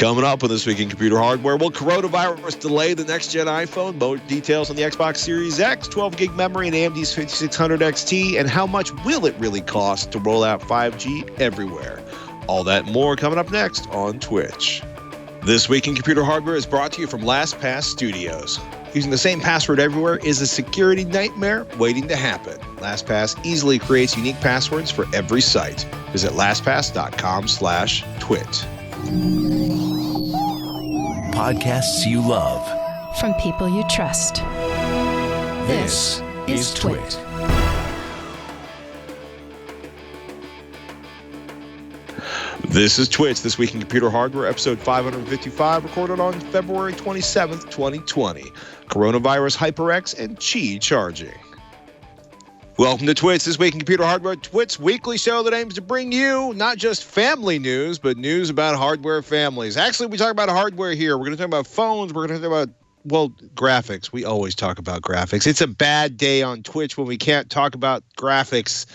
Coming up on This Week in Computer Hardware, will coronavirus delay the next-gen iPhone? More details on the Xbox Series X, 12-gig memory, and AMD's 5600 XT, and how much will it really cost to roll out 5G everywhere? All that and more coming up next on TWiCH. This Week in Computer Hardware is brought to you from LastPass Studios. Using the same password everywhere is a security nightmare waiting to happen. LastPass easily creates unique passwords for every site. Visit lastpass.com/twit. Podcasts you love. From people you trust. This is TWiT. This is TWiT, This Week in Computer Hardware, episode 555, recorded on February 27th, 2020. Coronavirus, HyperX, and Qi charging. Welcome to TWiT, This Week in Computer Hardware, TWiT's weekly show that aims to bring you not just family news, but news about hardware families. Actually, we talk about hardware here. We're going to talk about phones. We're going to talk about, well, graphics. We always talk about graphics. It's a bad day on TWiT when we can't talk about graphics.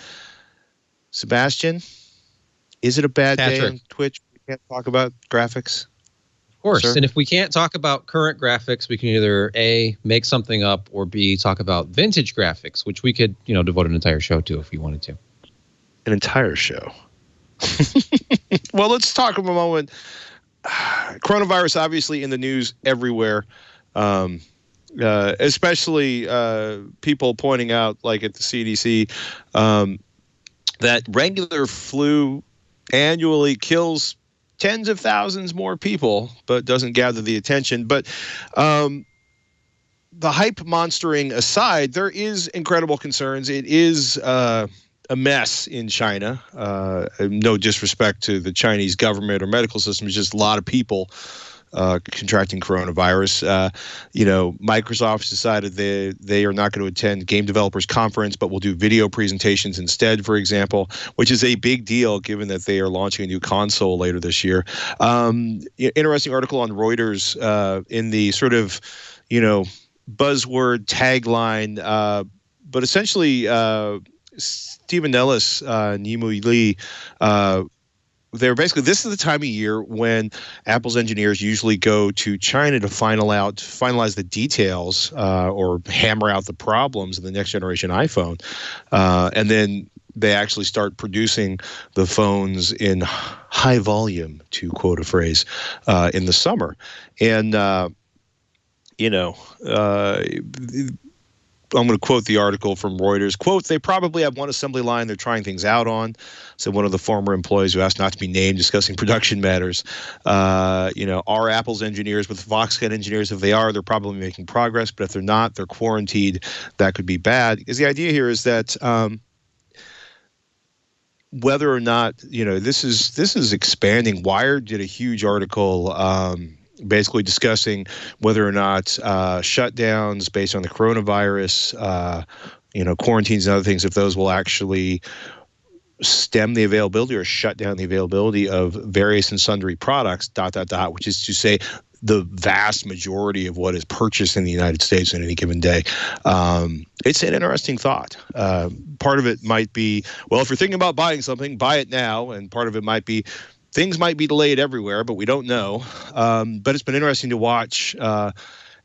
Sebastian, is it a bad day on TWiT when we can't talk about graphics? Of course. Sir? And if we can't talk about current graphics, we can either A, make something up, or B, talk about vintage graphics, which we could, devote an entire show to if we wanted to. An entire show. Well, let's talk for a moment. Coronavirus obviously in the news everywhere, especially people pointing out, like at the CDC, that regular flu annually kills tens of thousands more people, but doesn't gather the attention. But the hype monstering aside, there is incredible concerns. It is a mess in China. No disrespect to the Chinese government or medical system. It's just a lot of people contracting coronavirus. Microsoft's decided they are not going to attend Game Developers Conference, but will do video presentations instead, for example, which is a big deal given that they are launching a new console later this year. Interesting article on Reuters in the sort of, buzzword tagline, but essentially Stephen Ellis, Nimu Lee, they're basically, this is the time of year when Apple's engineers usually go to China to finalize the details or hammer out the problems of the next generation iPhone. And then they actually start producing the phones in high volume, to quote a phrase, in the summer. And, I'm going to quote the article from Reuters. Quote, "They probably have one assembly line they're trying things out on," said one of the former employees who asked not to be named discussing production matters. Are Apple's engineers with Foxconn engineers? If they are, they're probably making progress. But if they're not, they're quarantined. That could be bad. Because the idea here is that whether or not, this is expanding. Wired did a huge article basically discussing whether or not shutdowns based on the coronavirus, quarantines and other things, if those will actually stem the availability or shut down the availability of various and sundry products, ... which is to say the vast majority of what is purchased in the United States on any given day. It's an interesting thought. Part of it might be, well, if you're thinking about buying something, buy it now. And part of it might be, things might be delayed everywhere, but we don't know. But it's been interesting to watch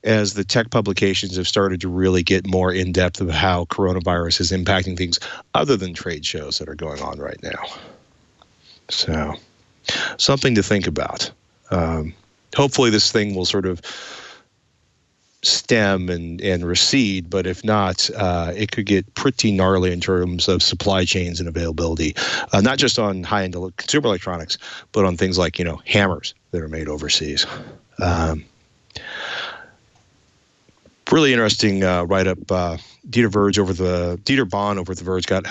as the tech publications have started to really get more in-depth of how coronavirus is impacting things other than trade shows that are going on right now. So, something to think about. Hopefully this thing will sort of stem and recede, but if not, it could get pretty gnarly in terms of supply chains and availability, not just on high-end consumer electronics, but on things like, hammers that are made overseas. Really interesting write-up. Dieter Bohn over at The Verge got,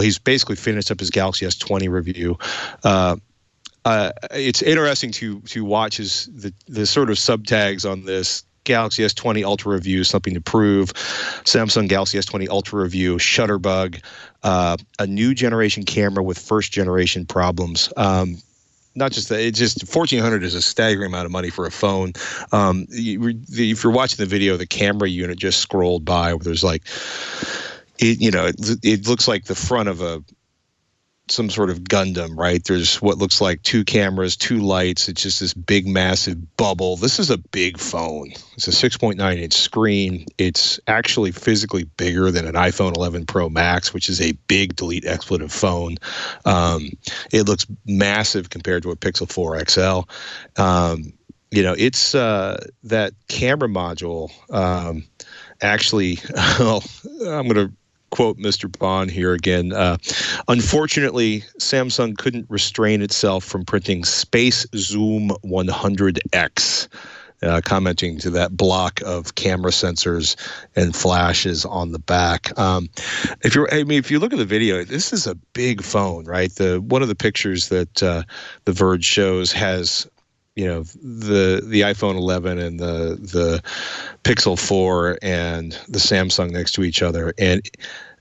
he's basically finished up his Galaxy S20 review. It's interesting to watch the sort of subtags on this. Galaxy S20 Ultra review, something to prove. Samsung Galaxy S20 Ultra review, Shutterbug, a new generation camera with first generation problems. Not just that, it's just $1,400 is a staggering amount of money for a phone. If you're watching the video, the camera unit just scrolled by where there's like, it looks like the front of some sort of Gundam, right? There's what looks like two cameras, two lights. It's just this big, massive bubble. This is a big phone. It's a 6.9-inch screen. It's actually physically bigger than an iPhone 11 Pro Max, which is a big delete expletive phone. It looks massive compared to a Pixel 4 XL. It's that camera module. Actually, I'm going to quote Mr. Bond here again. Unfortunately, Samsung couldn't restrain itself from printing Space Zoom 100X, commenting to that block of camera sensors and flashes on the back. If you look at the video, this is a big phone, right? One of the pictures that The Verge shows has, the iPhone 11 and the Pixel 4 and the Samsung next to each other. And,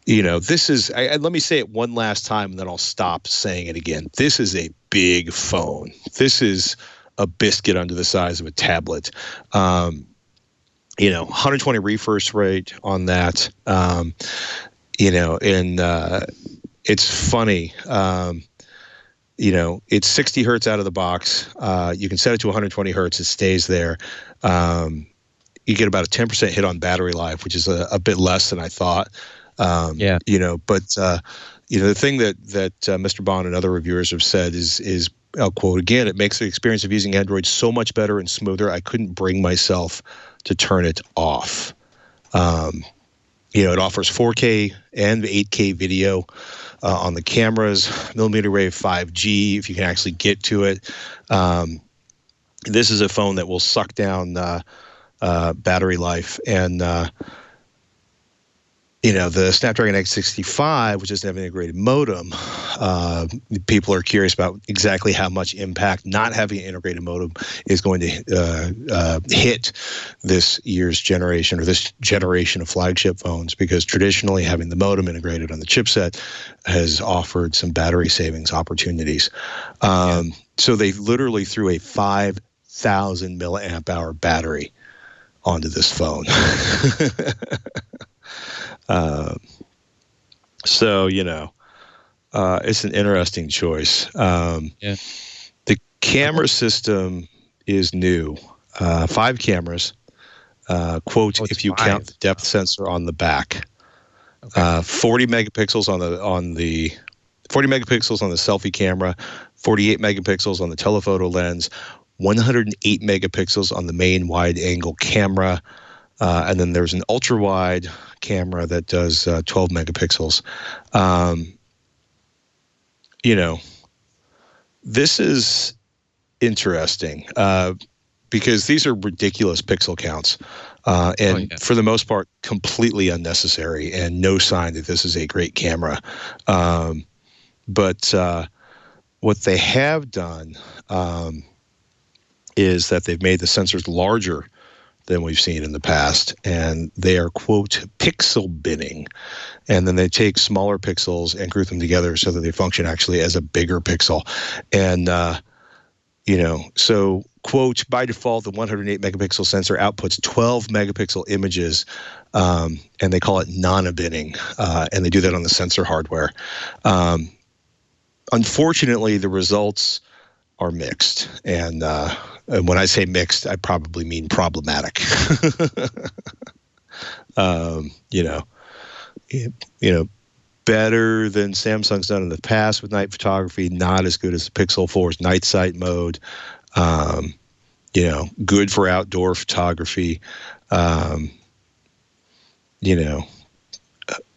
this is, let me say it one last time and then I'll stop saying it again. This is a big phone. This is a biscuit under the size of a tablet. 120 refresh rate on that. It's funny. It's 60 hertz out of the box. You can set it to 120 hertz. It stays there. You get about a 10% hit on battery life, which is a bit less than I thought. The thing that Mr. Bond and other reviewers have said is I'll quote again, it makes the experience of using Android so much better and smoother. I couldn't bring myself to turn it off. It offers 4K and 8K video on the cameras, millimeter wave 5G, if you can actually get to it. This is a phone that will suck down battery life. And, the Snapdragon X65, which doesn't have an integrated modem, people are curious about exactly how much impact not having an integrated modem is going to hit this year's generation or this generation of flagship phones, because traditionally having the modem integrated on the chipset has offered some battery savings opportunities. So they literally threw a 5,000 milliamp hour battery onto this phone. It's an interesting choice. The camera system is new. 5 cameras. If you count the depth sensor on the back. Okay. 40 megapixels on the 40 megapixels on the selfie camera, 48 megapixels on the telephoto lens, 108 megapixels on the main wide angle camera. And then there's an ultra wide camera that does 12 megapixels. This is interesting because these are ridiculous pixel counts for the most part, completely unnecessary and no sign that this is a great camera. But what they have done is that they've made the sensors larger than we've seen in the past, and they are, quote, pixel binning. And then they take smaller pixels and group them together so that they function actually as a bigger pixel. And, so, quote, by default, the 108 megapixel sensor outputs 12 megapixel images, and they call it nano-binning, and they do that on the sensor hardware. Unfortunately, the results are mixed, and when I say mixed, I probably mean problematic. Better than Samsung's done in the past with night photography, not as good as the Pixel 4's night sight mode. Good for outdoor photography.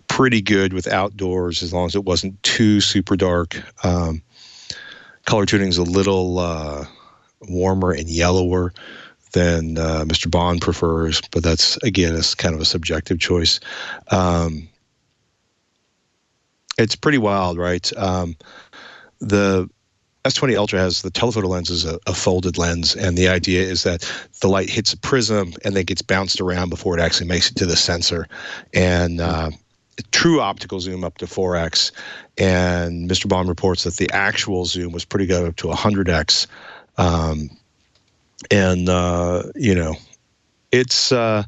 Pretty good with outdoors as long as it wasn't too super dark. Color tuning is a little warmer and yellower than Mr. Bond prefers, but that's, again, it's kind of a subjective choice. It's pretty wild, right? The S20 Ultra has the telephoto lens is a folded lens, and the idea is that the light hits a prism and then gets bounced around before it actually makes it to the sensor. And true optical zoom up to 4x, and Mr. Bond reports that the actual zoom was pretty good up to 100x. It's a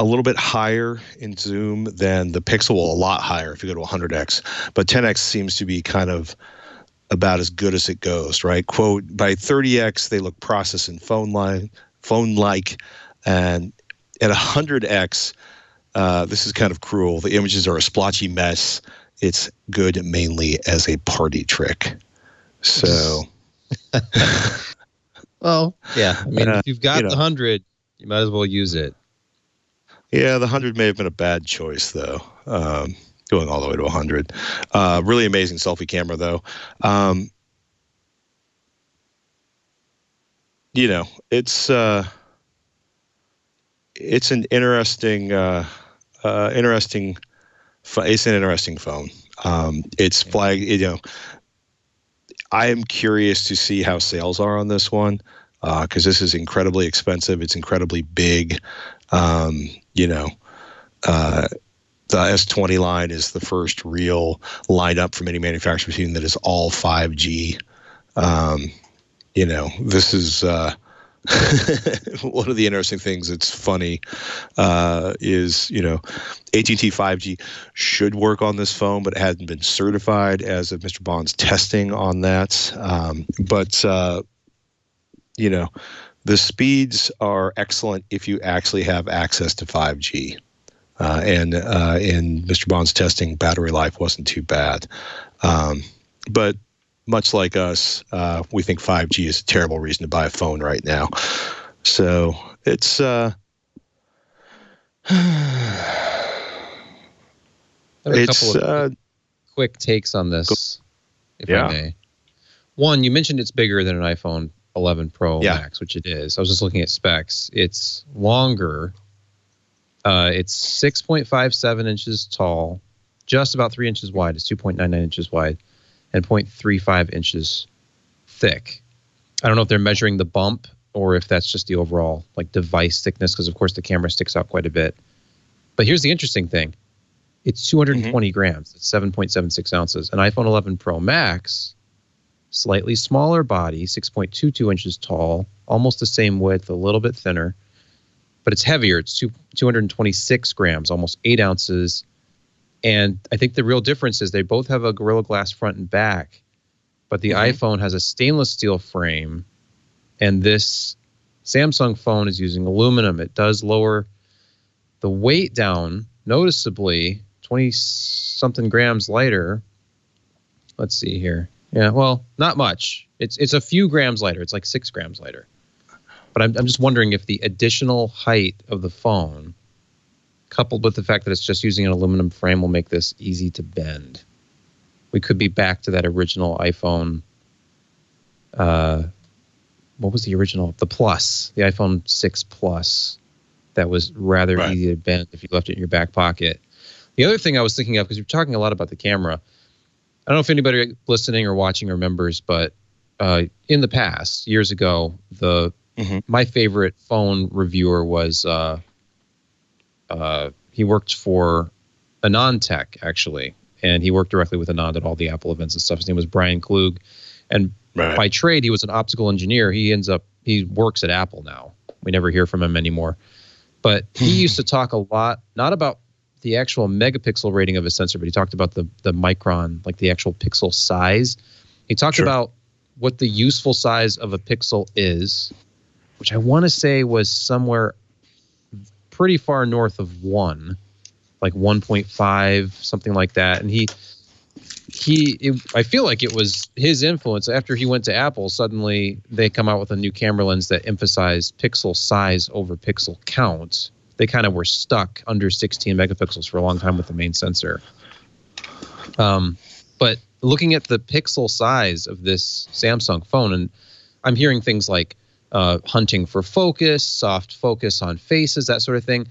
little bit higher in zoom than the Pixel, a lot higher if you go to 100x, but 10x seems to be kind of about as good as it goes, right? Quote, by 30x, they look processed and phone-like, and at 100x, this is kind of cruel. The images are a splotchy mess. It's good mainly as a party trick. So, well, yeah. I mean, if you've got the 100, you might as well use it. Yeah, the 100 may have been a bad choice, though. Going all the way to 100. Really amazing selfie camera, though. It's an interesting it's an interesting phone. It's flag. I am curious to see how sales are on this one, because this is incredibly expensive. It's incredibly big. The S20 line is the first real lineup from any manufacturer machine that is all 5G. This is one of the interesting things that's funny is, AT&T 5G should work on this phone, but it hasn't been certified as of Mr. Bond's testing on that. The speeds are excellent if you actually have access to 5G. And in Mr. Bond's testing, battery life wasn't too bad. But much like us, we think 5G is a terrible reason to buy a phone right now. So it's there are a couple of quick takes on this, if I may. One, you mentioned it's bigger than an iPhone 11 Pro Max, which it is. I was just looking at specs. It's longer. It's 6.57 inches tall, just about 3 inches wide. It's 2.99 inches wide, and 0.35 inches thick. I don't know if they're measuring the bump or if that's just the overall device thickness, because of course the camera sticks out quite a bit. But here's the interesting thing. It's 220 grams. It's 7.76 ounces. An iPhone 11 Pro Max, slightly smaller body, 6.22 inches tall, almost the same width, a little bit thinner. But it's heavier. It's 226 grams, almost 8 ounces. And I think the real difference is they both have a Gorilla Glass front and back, but the iPhone has a stainless steel frame, and this Samsung phone is using aluminum. It does lower the weight down noticeably, 20-something grams lighter. Let's see here. Yeah, well, not much. It's a few grams lighter. It's like 6 grams lighter. But I'm just wondering if the additional height of the phone, coupled with the fact that it's just using an aluminum frame, will make this easy to bend. We could be back to that original iPhone. What was the original? The Plus, the iPhone 6 Plus, that was rather easy to bend if you left it in your back pocket. The other thing I was thinking of, because you're talking a lot about the camera, I don't know if anybody listening or watching remembers, but in the past, years ago, my favorite phone reviewer was he worked for AnandTech, actually, and he worked directly with Anand at all the Apple events and stuff. His name was Brian Klug, and by trade he was an optical engineer. He works at Apple now. We never hear from him anymore, but he used to talk a lot, not about the actual megapixel rating of a sensor, but he talked about the micron, like the actual pixel size. He talked about what the useful size of a pixel is, which I want to say was somewhere pretty far north of 1, like 1.5, something like that. And I feel like it was his influence. After he went to Apple, suddenly they come out with a new camera lens that emphasized pixel size over pixel count. They kind of were stuck under 16 megapixels for a long time with the main sensor. But looking at the pixel size of this Samsung phone, and I'm hearing things like hunting for focus, soft focus on faces, that sort of thing.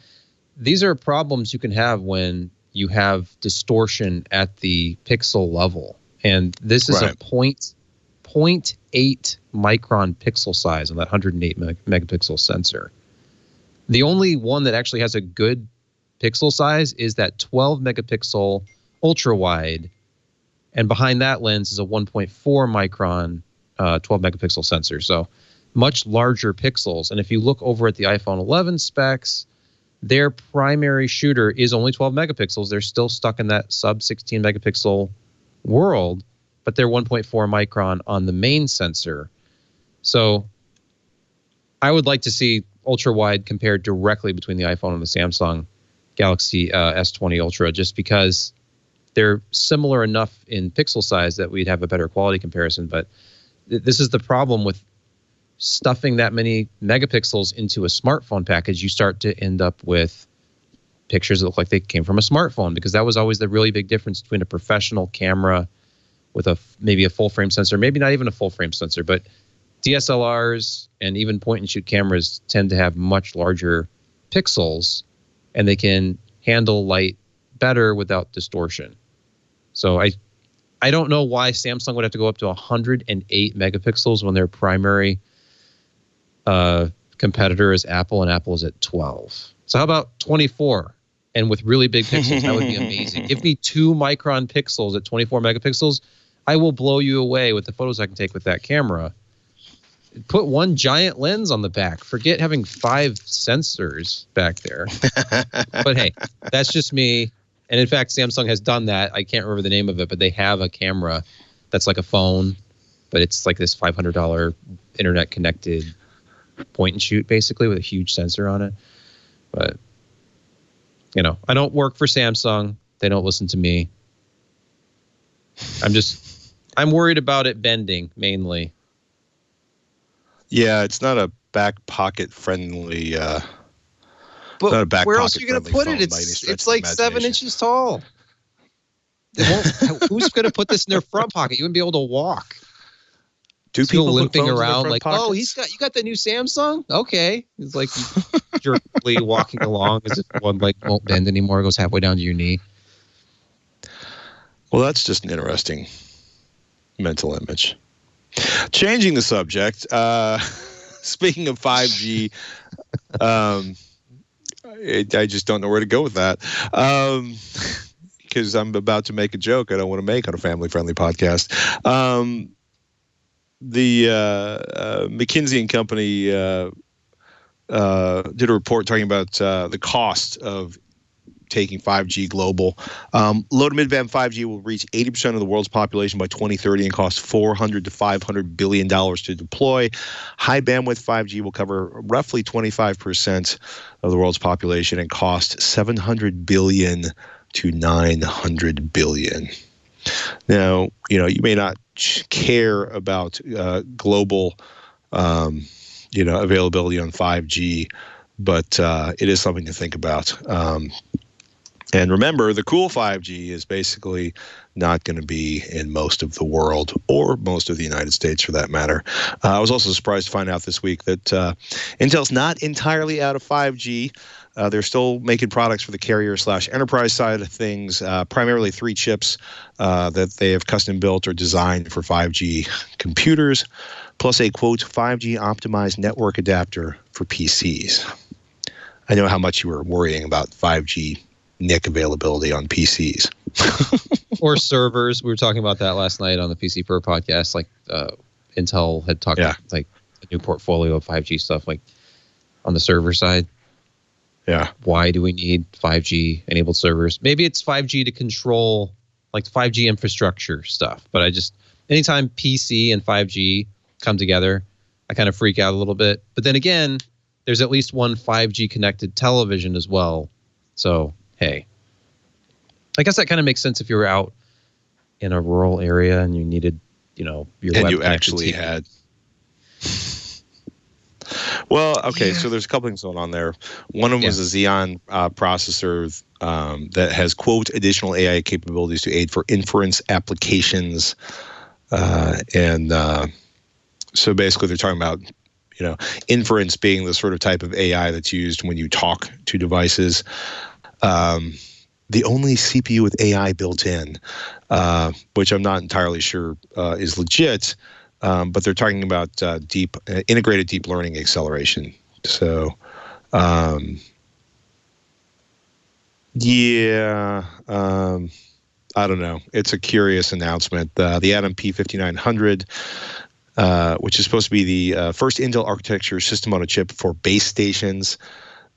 These are problems you can have when you have distortion at the pixel level. And this is a 0.8 micron pixel size on that 108 megapixel sensor. The only one that actually has a good pixel size is that 12 megapixel ultra wide. And behind that lens is a 1.4 micron 12 megapixel sensor. So much larger pixels. And if you look over at the iPhone 11 specs, their primary shooter is only 12 megapixels. They're still stuck in that sub 16 megapixel world. but they're 1.4 micron on the main sensor. So I would like to see ultra wide compared directly between the iPhone and the Samsung Galaxy S20 Ultra, just because they're similar enough in pixel size that we'd have a better quality comparison. But this is the problem with stuffing that many megapixels into a smartphone package. You start to end up with pictures that look like they came from a smartphone, because that was always the really big difference between a professional camera with maybe a full frame sensor, maybe not even a full frame sensor, but DSLRs and even point and shoot cameras tend to have much larger pixels, and they can handle light better without distortion. So I don't know why Samsung would have to go up to 108 megapixels when their primary competitor is Apple, and Apple is at 12. So how about 24? And with really big pixels, that would be amazing. Give me 2 micron pixels at 24 megapixels. I will blow you away with the photos I can take with that camera. Put one giant lens on the back. Forget having 5 sensors back there. But hey, that's just me. And in fact, Samsung has done that. I can't remember the name of it, but they have a camera that's like a phone, but it's like this $500 internet connected point and shoot, basically, with a huge sensor on it. But, you know, I don't work for Samsung. They don't listen to me. I'm worried about it bending, mainly. Yeah, it's not a back pocket friendly. But not a back where pocket else are you going to put it? It's like 7 inches tall. Who's going to put this in their front pocket? You wouldn't be able to walk. Two people limping around like, pockets? oh, you got the new Samsung? Okay. It's like jerkily walking along as if one leg won't bend anymore. It goes halfway down to your knee. Well, that's just an interesting mental image. Changing the subject. Speaking of 5G, I just don't know where to go with that. Because I'm about to make a joke I don't want to make on a family-friendly podcast. The McKinsey and Company did a report talking about the cost of taking 5G global. Low to mid-band 5G will reach 80% of the world's population by 2030 and cost $400 to $500 billion to deploy. High bandwidth 5G will cover roughly 25% of the world's population and cost $700 billion to $900 billion. Now, you may not care about global, availability on 5G, but it is something to think about. And remember, the cool 5G is basically not going to be in most of the world, or most of the United States for that matter. I was also surprised to find out this week that Intel's not entirely out of 5G. They're still making products for the carrier/enterprise side of things, primarily 3 chips that they have custom built or designed for 5G computers, plus a, quote, 5G optimized network adapter for PCs. I know how much you were worrying about 5G NIC availability on PCs. Or servers. We were talking about that last night on the PC Per podcast. Like Intel had talked about like a new portfolio of 5G stuff, like on the server side. Yeah. Why do we need 5G enabled servers? Maybe it's 5G to control like 5G infrastructure stuff. But anytime PC and 5G come together, I kind of freak out a little bit. But then again, there's at least one 5G connected television as well. So, hey, I guess that kind of makes sense if you were out in a rural area and you needed, your web and you actually TV. Had. Well, okay, so there's a couple things going on there. One of them was a Xeon processor that has, quote, additional AI capabilities to aid for inference applications. So basically they're talking about, inference being the sort of type of AI that's used when you talk to devices. The only CPU with AI built in, which I'm not entirely sure is legit, but they're talking about integrated deep learning acceleration. So, I don't know. It's a curious announcement. The Atom P5900, which is supposed to be the first Intel architecture system on a chip for base stations,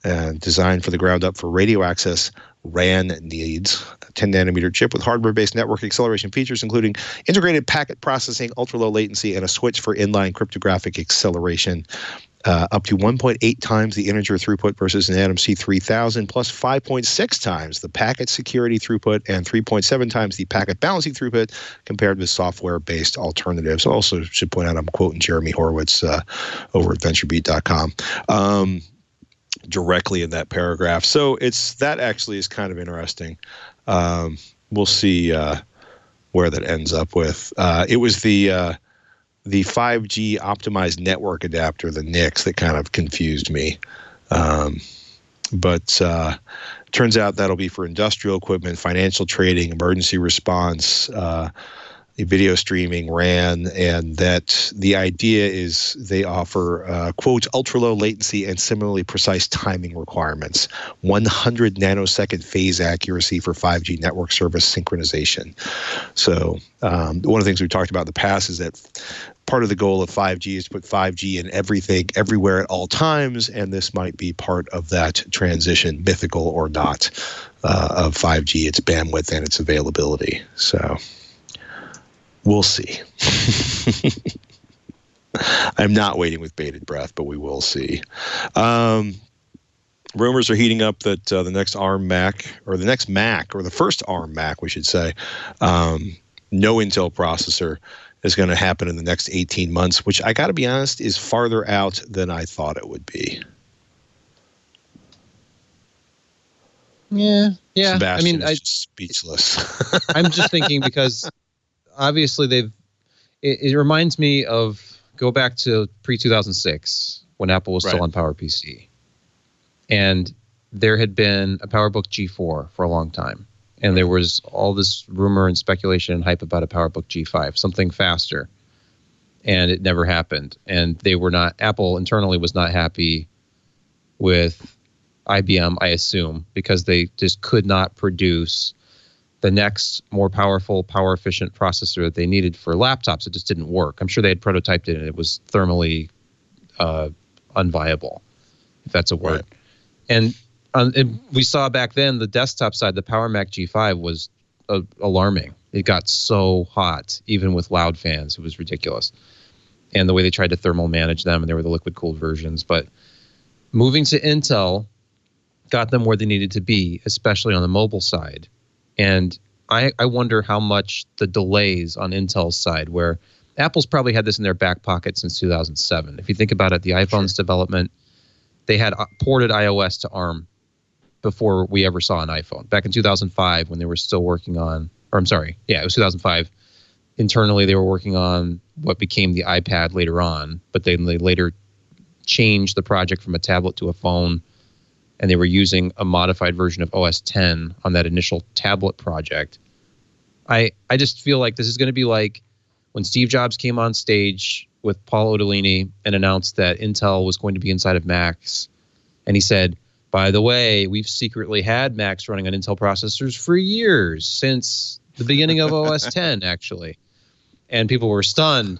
and designed for the ground up for radio access RAN needs. A 10-nanometer chip with hardware-based network acceleration features, including integrated packet processing, ultra-low latency, and a switch for inline cryptographic acceleration. Up to 1.8 times the integer throughput versus an Atom C3000, plus 5.6 times the packet security throughput and 3.7 times the packet balancing throughput compared with software-based alternatives. I also should point out I'm quoting Jeremy Horowitz over at VentureBeat.com directly in that paragraph. So that actually is kind of interesting. We'll see where that ends up with. It was the 5G optimized network adapter, the NICs, that kind of confused me. But turns out that'll be for industrial equipment, financial trading, emergency response, video streaming, RAN, and that the idea is they offer, quote, ultra-low latency and similarly precise timing requirements, 100 nanosecond phase accuracy for 5G network service synchronization. So one of the things we've talked about in the past is that part of the goal of 5G is to put 5G in everything, everywhere at all times, and this might be part of that transition, mythical or not, of 5G, its bandwidth and its availability. So we'll see. I'm not waiting with bated breath, but we will see. Rumors are heating up that the next ARM Mac, or the next Mac, or the first ARM Mac, we should say, no Intel processor, is going to happen in the next 18 months, which I got to be honest is farther out than I thought it would be. Yeah. Sebastian is just speechless. I'm just thinking because obviously it reminds me of, go back to pre-2006 when Apple was still on PowerPC. And there had been a PowerBook G4 for a long time. And there was all this rumor and speculation and hype about a PowerBook G5, something faster. And it never happened. And Apple internally was not happy with IBM, I assume, because they just could not produce the next more powerful, power efficient processor that they needed for laptops. It just didn't work. I'm sure they had prototyped it and it was thermally unviable, if that's a word. Right. And we saw back then the desktop side, the Power Mac G5 was alarming. It got so hot, even with loud fans. It was ridiculous. And the way they tried to thermal manage them, and they were the liquid cooled versions. But moving to Intel got them where they needed to be, especially on the mobile side. And I wonder how much the delays on Intel's side, where Apple's probably had this in their back pocket since 2007. If you think about it, the iPhone's development, they had ported iOS to ARM before we ever saw an iPhone. Back in 2005, when they were still working on, or I'm sorry, yeah, it was 2005. Internally, they were working on what became the iPad later on, but then they later changed the project from a tablet to a phone, and they were using a modified version of OS X on that initial tablet project. I just feel like this is going to be like when Steve Jobs came on stage with Paul Otellini and announced that Intel was going to be inside of Macs, and he said, by the way, we've secretly had Macs running on Intel processors for years, since the beginning of OS X, actually. And people were stunned.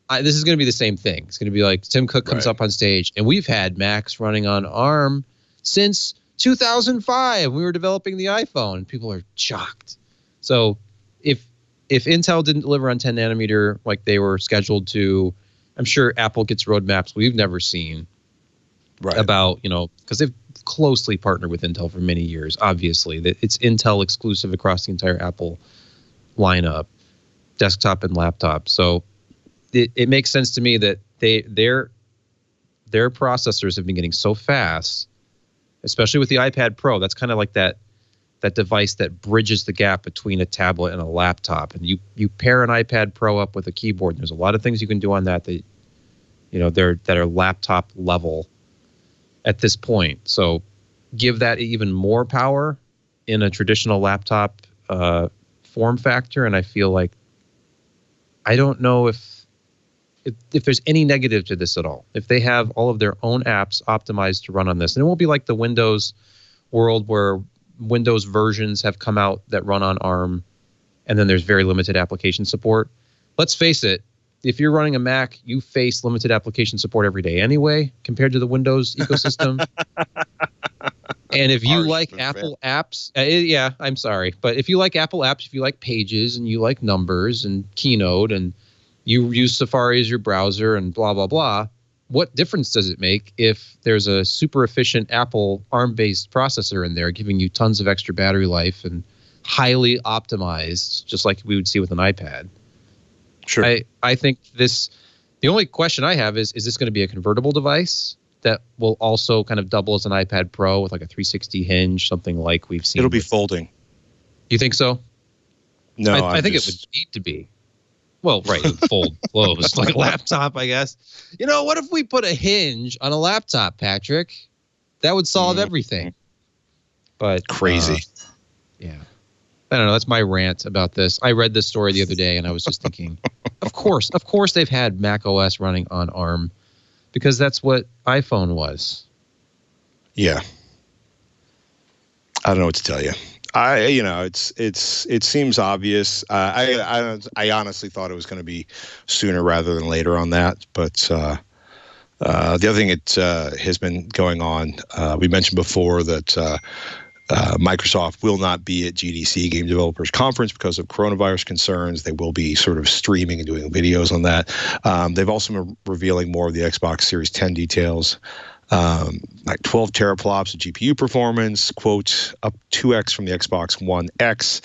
This is going to be the same thing. It's going to be like Tim Cook comes up on stage, and we've had Macs running on ARM since 2005. We were developing the iPhone. People are shocked. So if Intel didn't deliver on 10 nanometer like they were scheduled to, I'm sure Apple gets roadmaps we've never seen about, because they've closely partnered with Intel for many years. Obviously, that it's Intel exclusive across the entire Apple lineup, desktop and laptop. So it makes sense to me that their processors have been getting so fast, especially with the iPad Pro. That's kind of like that device that bridges the gap between a tablet and a laptop. And you pair an iPad Pro up with a keyboard, and there's a lot of things you can do on that that are laptop level at this point. So give that even more power in a traditional laptop form factor, and I feel like I don't know if there's any negative to this at all. If they have all of their own apps optimized to run on this, and it won't be like the Windows world where Windows versions have come out that run on ARM, and then there's very limited application support. Let's face it, if you're running a Mac, you face limited application support every day anyway, compared to the Windows ecosystem. And if you Harsh, like but Apple apps, yeah, I'm sorry. But if you like Apple apps, if you like Pages and you like Numbers and Keynote and you use Safari as your browser and blah, blah, blah, what difference does it make if there's a super efficient Apple ARM-based processor in there giving you tons of extra battery life and highly optimized, just like we would see with an iPad? Sure. I think this, the only question I have is this going to be a convertible device that will also kind of double as an iPad Pro with like a 360 hinge, something like we've seen? It'll be folding. You think so? No, I think it would need to be. Well, right, it would fold closed like a laptop, I guess. You know, what if we put a hinge on a laptop, Patrick? That would solve everything. But crazy. Yeah. I don't know. That's my rant about this. I read this story the other day, and I was just thinking, of course they've had Mac OS running on ARM, because that's what iPhone was. Yeah. I don't know what to tell you. It seems obvious. I honestly thought it was going to be sooner rather than later on that. But the other thing that has been going on, we mentioned before that Microsoft will not be at GDC, Game Developers Conference, because of coronavirus concerns. They will be sort of streaming and doing videos on that. They've also been revealing more of the Xbox Series 10 details, like 12 teraflops of GPU performance, quote, up 2x from the Xbox One X,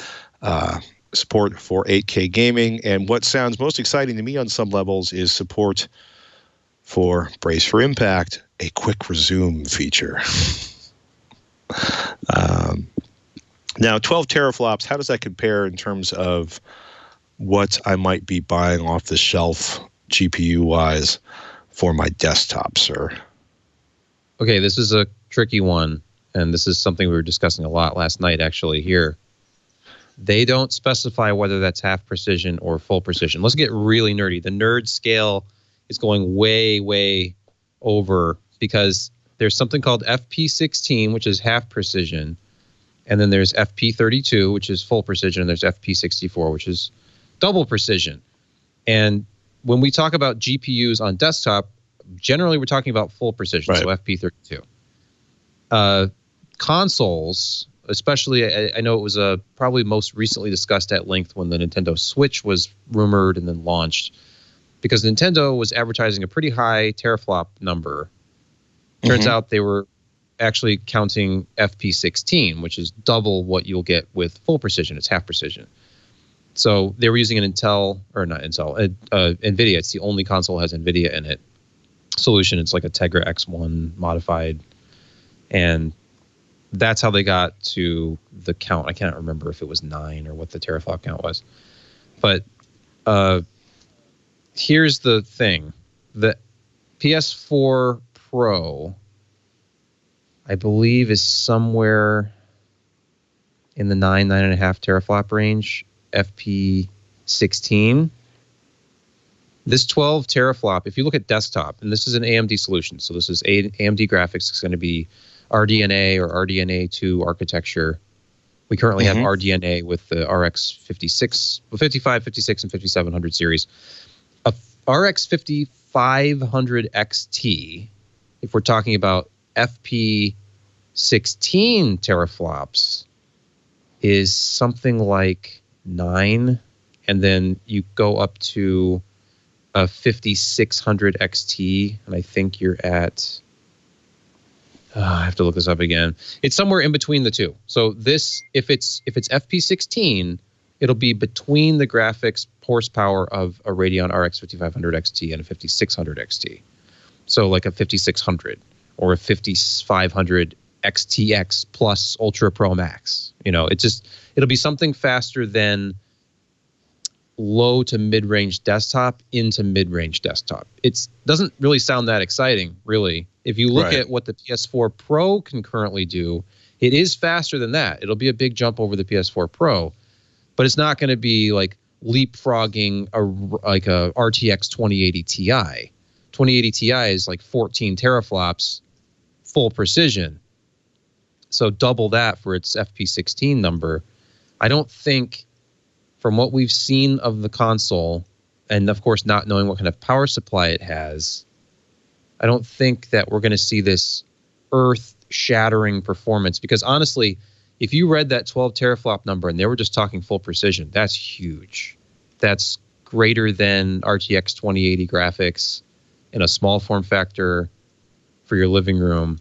support for 8K gaming. And what sounds most exciting to me on some levels is support for Brace for Impact, a quick resume feature. Now, 12 teraflops, how does that compare in terms of what I might be buying off the shelf GPU-wise for my desktop, sir? Okay, this is a tricky one, and this is something we were discussing a lot last night, actually, here. They don't specify whether that's half precision or full precision. Let's get really nerdy. The nerd scale is going way, way over, because there's something called FP16, which is half precision. And then there's FP32, which is full precision. And there's FP64, which is double precision. And when we talk about GPUs on desktop, generally we're talking about full precision, right. So FP32. Consoles, especially, I know it was probably most recently discussed at length when the Nintendo Switch was rumored and then launched, because Nintendo was advertising a pretty high teraflop number. Turns out they were actually counting FP16, which is double what you'll get with full precision. It's half precision. So they were using an NVIDIA. It's the only console that has NVIDIA in it solution. It's like a Tegra X1 modified. And that's how they got to the count. I can't remember if it was 9 or what the teraflop count was. But here's the thing. The PS4 Pro, I believe, is somewhere in the 9.5 teraflop range, FP16. This 12 teraflop, if you look at desktop, and this is an AMD solution, so this is AMD graphics. It's going to be RDNA or RDNA2 architecture. We currently have RDNA with the RX 55, 56, and 5700 series. A RX 5500 XT, if we're talking about FP16 teraflops, is something like 9, and then you go up to a 5600 XT, and I think you're at, I have to look this up again. It's somewhere in between the two. So this, if it's FP16, it'll be between the graphics horsepower of a Radeon RX 5500 XT and a 5600 XT. So like a 5600 or a 5500 XTX plus Ultra Pro Max. You know, it'll be something faster than low to mid-range desktop into mid-range desktop. It doesn't really sound that exciting, really. If you look at what the PS4 Pro can currently do, it is faster than that. It'll be a big jump over the PS4 Pro, but it's not going to be like leapfrogging a RTX 2080 Ti. 2080 Ti is like 14 teraflops, full precision. So double that for its FP16 number. I don't think, from what we've seen of the console, and of course not knowing what kind of power supply it has, I don't think that we're going to see this shattering performance. Because honestly, if you read that 12 teraflop number and they were just talking full precision, that's huge. That's greater than RTX 2080 graphics in a small form factor for your living room.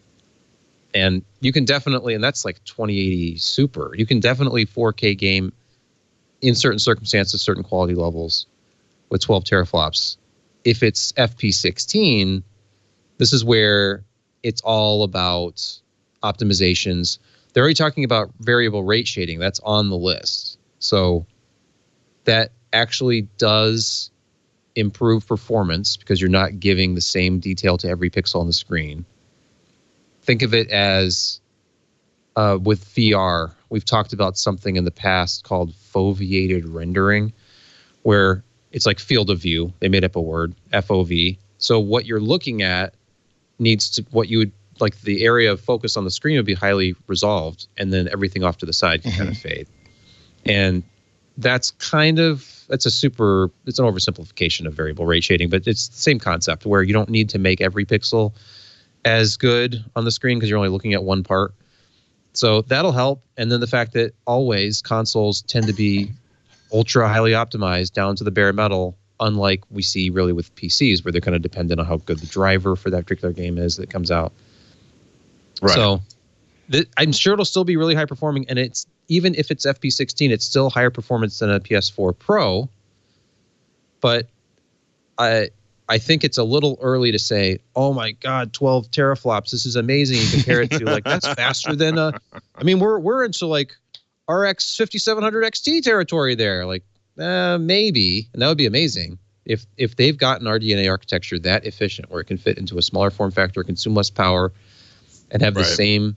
And you can definitely, and that's like 2080 Super, you can definitely 4K game in certain circumstances, certain quality levels with 12 teraflops. If it's FP16, this is where it's all about optimizations. They're already talking about variable rate shading. That's on the list. So that actually does improve performance because you're not giving the same detail to every pixel on the screen. Think of it as with VR, we've talked about something in the past called foveated rendering, where it's like field of view. They made up a word, FOV. So what you're looking at needs to, what you would, like the area of focus on the screen would be highly resolved, and then everything off to the side can kind of fade. And that's kind of, it's an oversimplification of variable rate shading, but it's the same concept where you don't need to make every pixel as good on the screen because you're only looking at one part. So that'll help. And then the fact that always consoles tend to be ultra highly optimized down to the bare metal, unlike we see really with PCs where they're kind of dependent on how good the driver for that particular game is that comes out. Right. So I'm sure it'll still be really high performing, and it's even if it's FP16, it's still higher performance than a PS4 Pro. But I think it's a little early to say, oh my God, 12 teraflops, this is amazing. You compare it to like, that's faster than I mean, we're into like RX 5700 XT territory there. Like maybe, and that would be amazing if they've gotten RDNA architecture that efficient where it can fit into a smaller form factor, consume less power, and have the same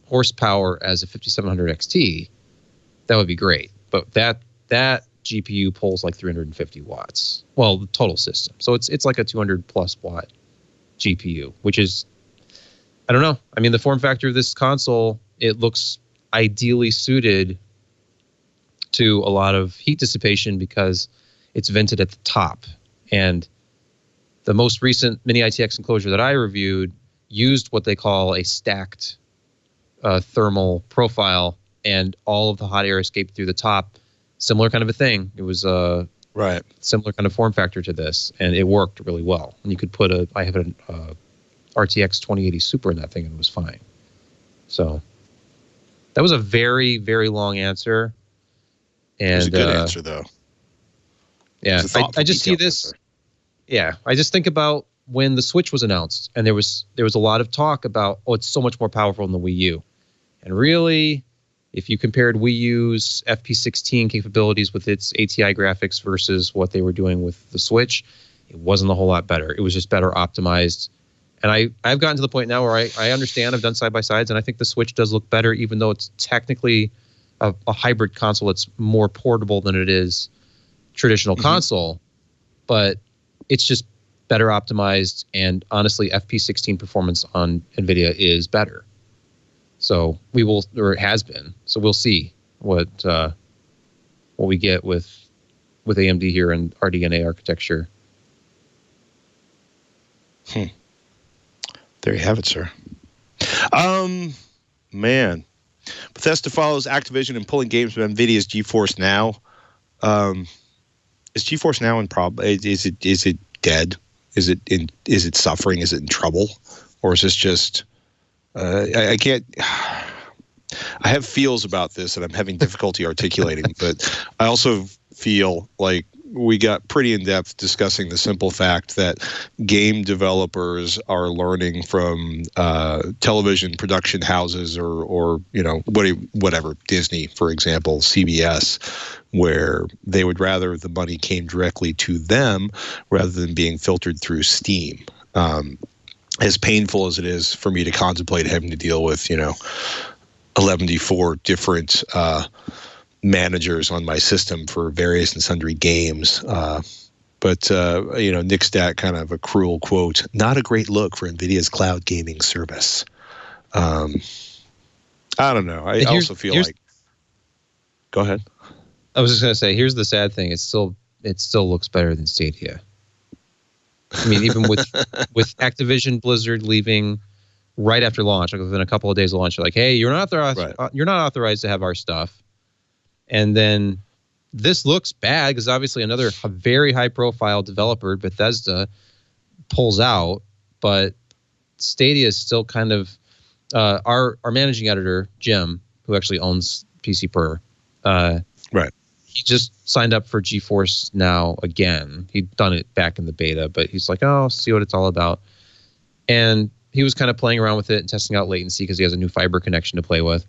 horsepower as a 5700 XT. That would be great. But that GPU pulls like 350 watts. Well, the total system. So it's like a 200 plus watt GPU, which is, I don't know. I mean, the form factor of this console, it looks ideally suited to a lot of heat dissipation because it's vented at the top. And the most recent mini ITX enclosure that I reviewed used what they call a stacked thermal profile, and all of the hot air escaped through the top. Similar kind of a thing. It was a similar kind of form factor to this, and it worked really well. And you could put I have an RTX 2080 Super in that thing, and it was fine. So that was a very, very long answer. And, it was a good answer, though. Yeah, I just see this. Answer. Yeah, I just think about when the Switch was announced, and there was a lot of talk about, oh, it's so much more powerful than the Wii U. And really, if you compared Wii U's FP16 capabilities with its ATI graphics versus what they were doing with the Switch, it wasn't a whole lot better. It was just better optimized. And I've gotten to the point now where I understand, I've done side-by-sides, and I think the Switch does look better, even though it's technically a hybrid console that's more portable than it is traditional console. But it's just better optimized, and honestly, FP16 performance on NVIDIA is better. So we will, or it has been. So we'll see what we get with AMD here and RDNA architecture. There you have it, sir. Man, Bethesda follows Activision in pulling games from NVIDIA's GeForce Now. Is GeForce Now in problem? Is it dead? Is it suffering? Is it in trouble? Or is this just I can't. I have feels about this, and I'm having difficulty articulating. But I also feel like we got pretty in depth discussing the simple fact that game developers are learning from television production houses, or whatever, Disney, for example, CBS, where they would rather the money came directly to them rather than being filtered through Steam. As painful as it is for me to contemplate having to deal with, 114 different managers on my system for various and sundry games. But Nick Stat, kind of a cruel quote, not a great look for NVIDIA's cloud gaming service. I don't know. I also feel like... Go ahead. I was just going to say, here's the sad thing. It still looks better than Stadia. I mean, even with Activision Blizzard leaving right after launch, like within a couple of days of launch, they're like, hey, you're not authorized to have our stuff. And then this looks bad because obviously another very high-profile developer, Bethesda, pulls out, but Stadia is still kind of our managing editor, Jim, who actually owns PC Per. Right. He just signed up for GeForce Now again. He'd done it back in the beta, but he's like, oh, see what it's all about. And he was kind of playing around with it and testing out latency because he has a new fiber connection to play with.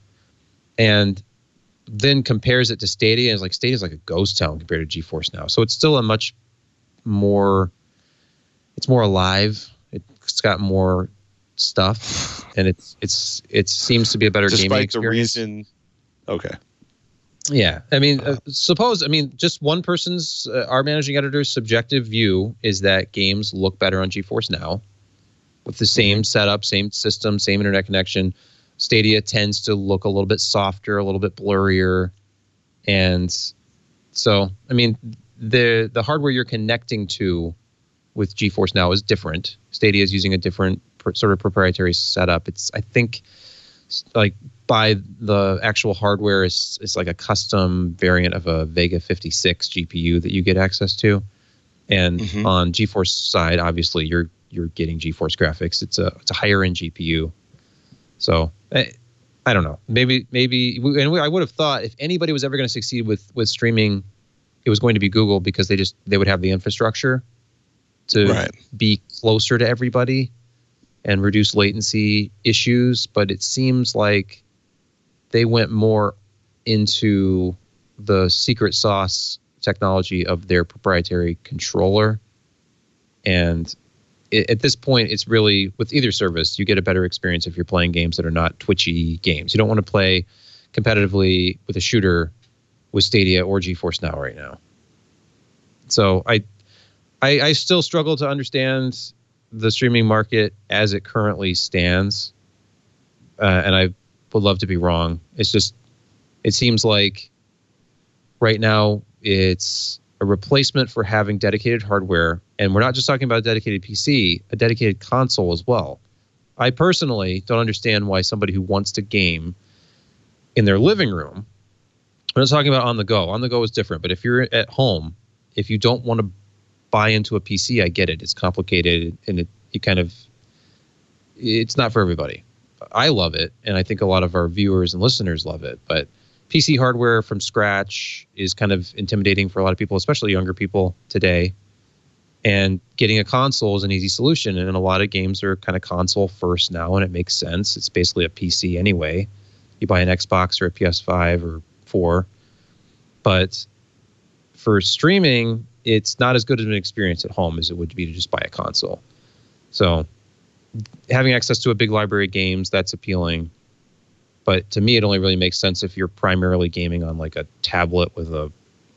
And then compares it to Stadia, and is like, Stadia's like a ghost town compared to GeForce Now. So it's still a much more, it's more alive. It's got more stuff, and it seems to be a better gaming experience. Despite the reason, okay. Yeah, I mean, just one person's, our managing editor's subjective view is that games look better on GeForce Now with the same setup, same system, same internet connection. Stadia tends to look a little bit softer, a little bit blurrier. And so, I mean, the hardware you're connecting to with GeForce Now is different. Stadia is using a different sort of proprietary setup. It's, I think, like by the actual hardware is like a custom variant of a Vega 56 GPU that you get access to. And on GeForce side, obviously you're getting GeForce graphics. It's a higher end GPU. So I don't know. Maybe I would have thought if anybody was ever going to succeed with streaming, it was going to be Google, because they would have the infrastructure to be closer to everybody and reduce latency issues. But it seems like they went more into the secret sauce technology of their proprietary controller. And at this point, it's really, with either service, you get a better experience if you're playing games that are not twitchy games. You don't want to play competitively with a shooter with Stadia or GeForce Now right now. So I still struggle to understand the streaming market as it currently stands. And I would love to be wrong. It's just, it seems like right now it's a replacement for having dedicated hardware. And we're not just talking about a dedicated PC, a dedicated console as well. I personally don't understand why somebody who wants to game in their living room, I'm not talking about on the go. On the go is different. But if you're at home, if you don't want to buy into a PC, I get it. It's complicated, and it's not for everybody. I love it, and I think a lot of our viewers and listeners love it. But PC hardware from scratch is kind of intimidating for a lot of people, especially younger people today. And getting a console is an easy solution. And a lot of games are kind of console first now, and it makes sense. It's basically a PC anyway. You buy an Xbox or a PS5 or 4. But for streaming, it's not as good of an experience at home as it would be to just buy a console. So having access to a big library of games, that's appealing. But to me, it only really makes sense if you're primarily gaming on like a tablet with a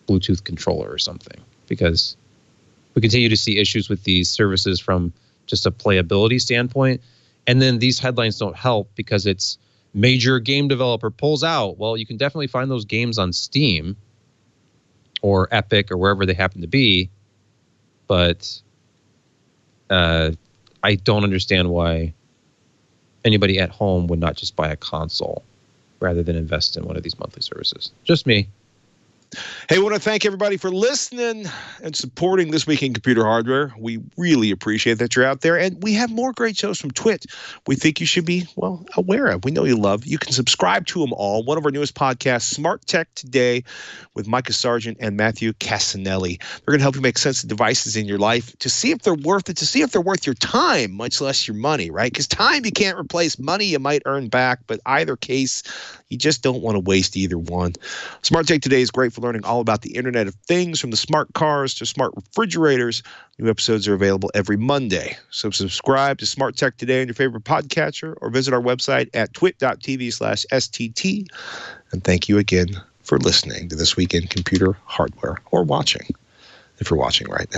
Bluetooth controller or something, because we continue to see issues with these services from just a playability standpoint. And then these headlines don't help because it's major game developer pulls out. Well, you can definitely find those games on Steam or Epic or wherever they happen to be. But I don't understand why anybody at home would not just buy a console rather than invest in one of these monthly services. Just me. Hey, I want to thank everybody for listening and supporting This Week in Computer Hardware. We really appreciate that you're out there. And we have more great shows from TWiCH we think you should be, well, aware of. We know you love. You can subscribe to them all. One of our newest podcasts, Smart Tech Today, with Micah Sargent and Matthew Casanelli. They're going to help you make sense of devices in your life to see if they're worth it, to see if they're worth your time, much less your money, right? Because time you can't replace, money you might earn back, but either case, you just don't want to waste either one. Smart Tech Today is great for learning all about the Internet of Things, from the smart cars to smart refrigerators. New episodes are available every Monday. So subscribe to Smart Tech Today on your favorite podcatcher or visit our website at twit.tv/STT. And thank you again for listening to This Week in Computer Hardware, or watching, if you're watching right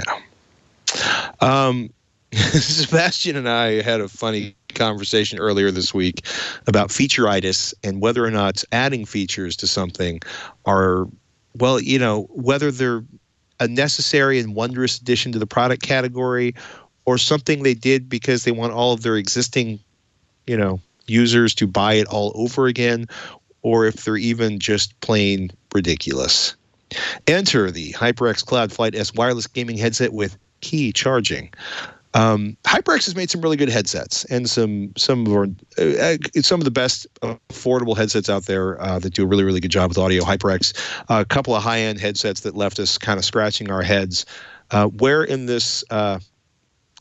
now. Sebastian and I had a funny conversation earlier this week about featureitis and whether or not adding features to something are, well, you know, whether they're a necessary and wondrous addition to the product category or something they did because they want all of their existing users to buy it all over again, or if they're even just plain ridiculous. Enter the HyperX Cloud Flight S wireless gaming headset with key charging. HyperX has made some really good headsets, and some of the best affordable headsets out there that do a really, really good job with audio. HyperX, a couple of high-end headsets that left us kind of scratching our heads. Where in this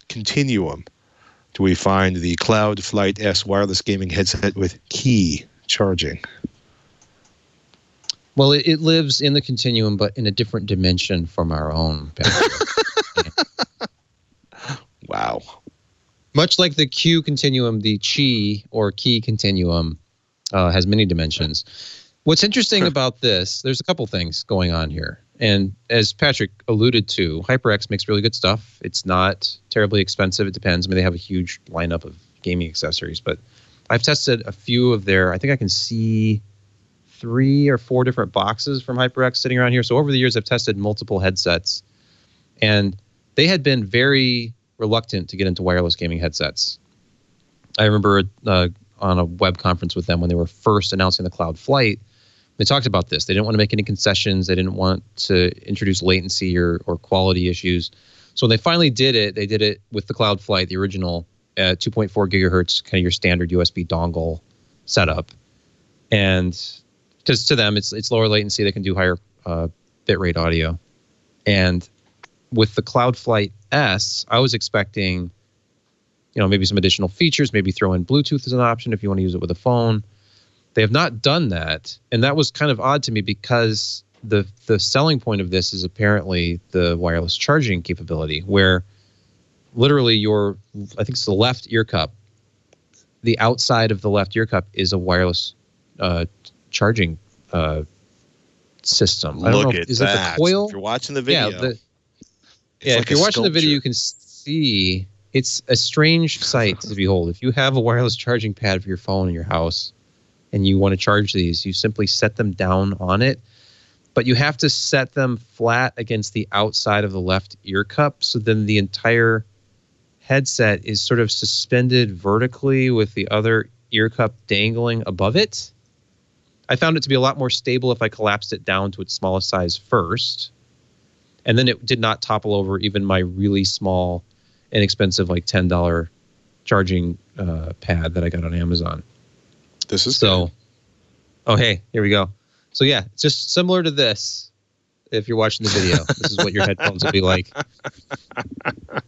continuum do we find the Cloud Flight S wireless gaming headset with key charging? Well, it lives in the continuum, but in a different dimension from our own. Wow. Much like the Q continuum, the Qi or key continuum has many dimensions. What's interesting about this, there's a couple things going on here. And as Patrick alluded to, HyperX makes really good stuff. It's not terribly expensive. It depends. I mean, they have a huge lineup of gaming accessories. But I've tested a few of their, I think I can see 3 or 4 different boxes from HyperX sitting around here. So over the years, I've tested multiple headsets. And they had been very reluctant to get into wireless gaming headsets. I remember on a web conference with them when they were first announcing the Cloud Flight, they talked about this. They didn't want to make any concessions. They didn't want to introduce latency or quality issues. So when they finally did it, they did it with the Cloud Flight, the original 2.4 gigahertz, kind of your standard USB dongle setup. And because to them, it's lower latency. They can do higher bitrate audio. And with the Cloud Flight S, I was expecting, maybe some additional features, maybe throw in Bluetooth as an option if you want to use it with a phone. They have not done that. And that was kind of odd to me because the selling point of this is apparently the wireless charging capability, where literally I think it's the left ear cup, the outside of the left ear cup is a wireless charging system. I don't know. Is it the coil? If you're watching the video. Yeah, if you're watching the video, you can see it's a strange sight to behold. If you have a wireless charging pad for your phone in your house and you want to charge these, you simply set them down on it. But you have to set them flat against the outside of the left ear cup. So then the entire headset is sort of suspended vertically with the other ear cup dangling above it. I found it to be a lot more stable if I collapsed it down to its smallest size first. And then it did not topple over even my really small, inexpensive, like $10 charging pad that I got on Amazon. This is so. Good. Oh, hey, here we go. So yeah, it's just similar to this. If you're watching the video, this is what your headphones will be like.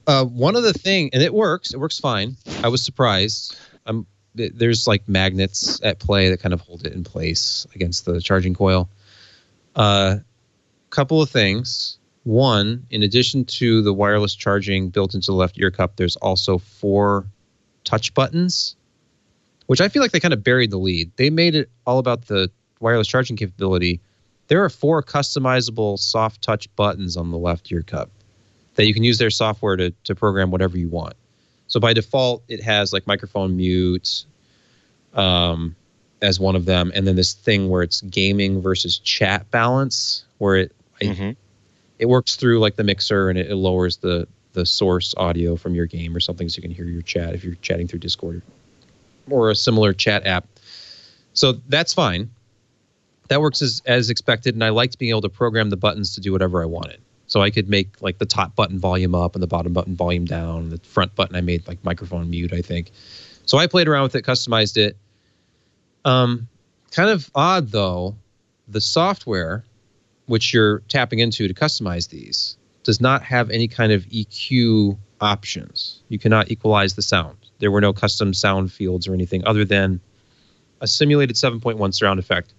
One of the things, and it works fine. I was surprised. There's like magnets at play that kind of hold it in place against the charging coil. Couple of things. One, in addition to the wireless charging built into the left ear cup, there's also 4 touch buttons, which I feel like they kind of buried the lead. They made it all about the wireless charging capability. There are 4 customizable soft touch buttons on the left ear cup that you can use their software to program whatever you want. So by default, it has like microphone mute as one of them, and then this thing where it's gaming versus chat balance, where it works through like the mixer and it lowers the source audio from your game or something so you can hear your chat if you're chatting through Discord or a similar chat app. So that's fine. That works as expected, and I liked being able to program the buttons to do whatever I wanted. So I could make like the top button volume up and the bottom button volume down. And the front button I made like microphone mute, I think. So I played around with it, customized it. Kind of odd though, the software which you're tapping into to customize these does not have any kind of EQ options. You cannot equalize the sound. There were no custom sound fields or anything other than a simulated 7.1 surround effect,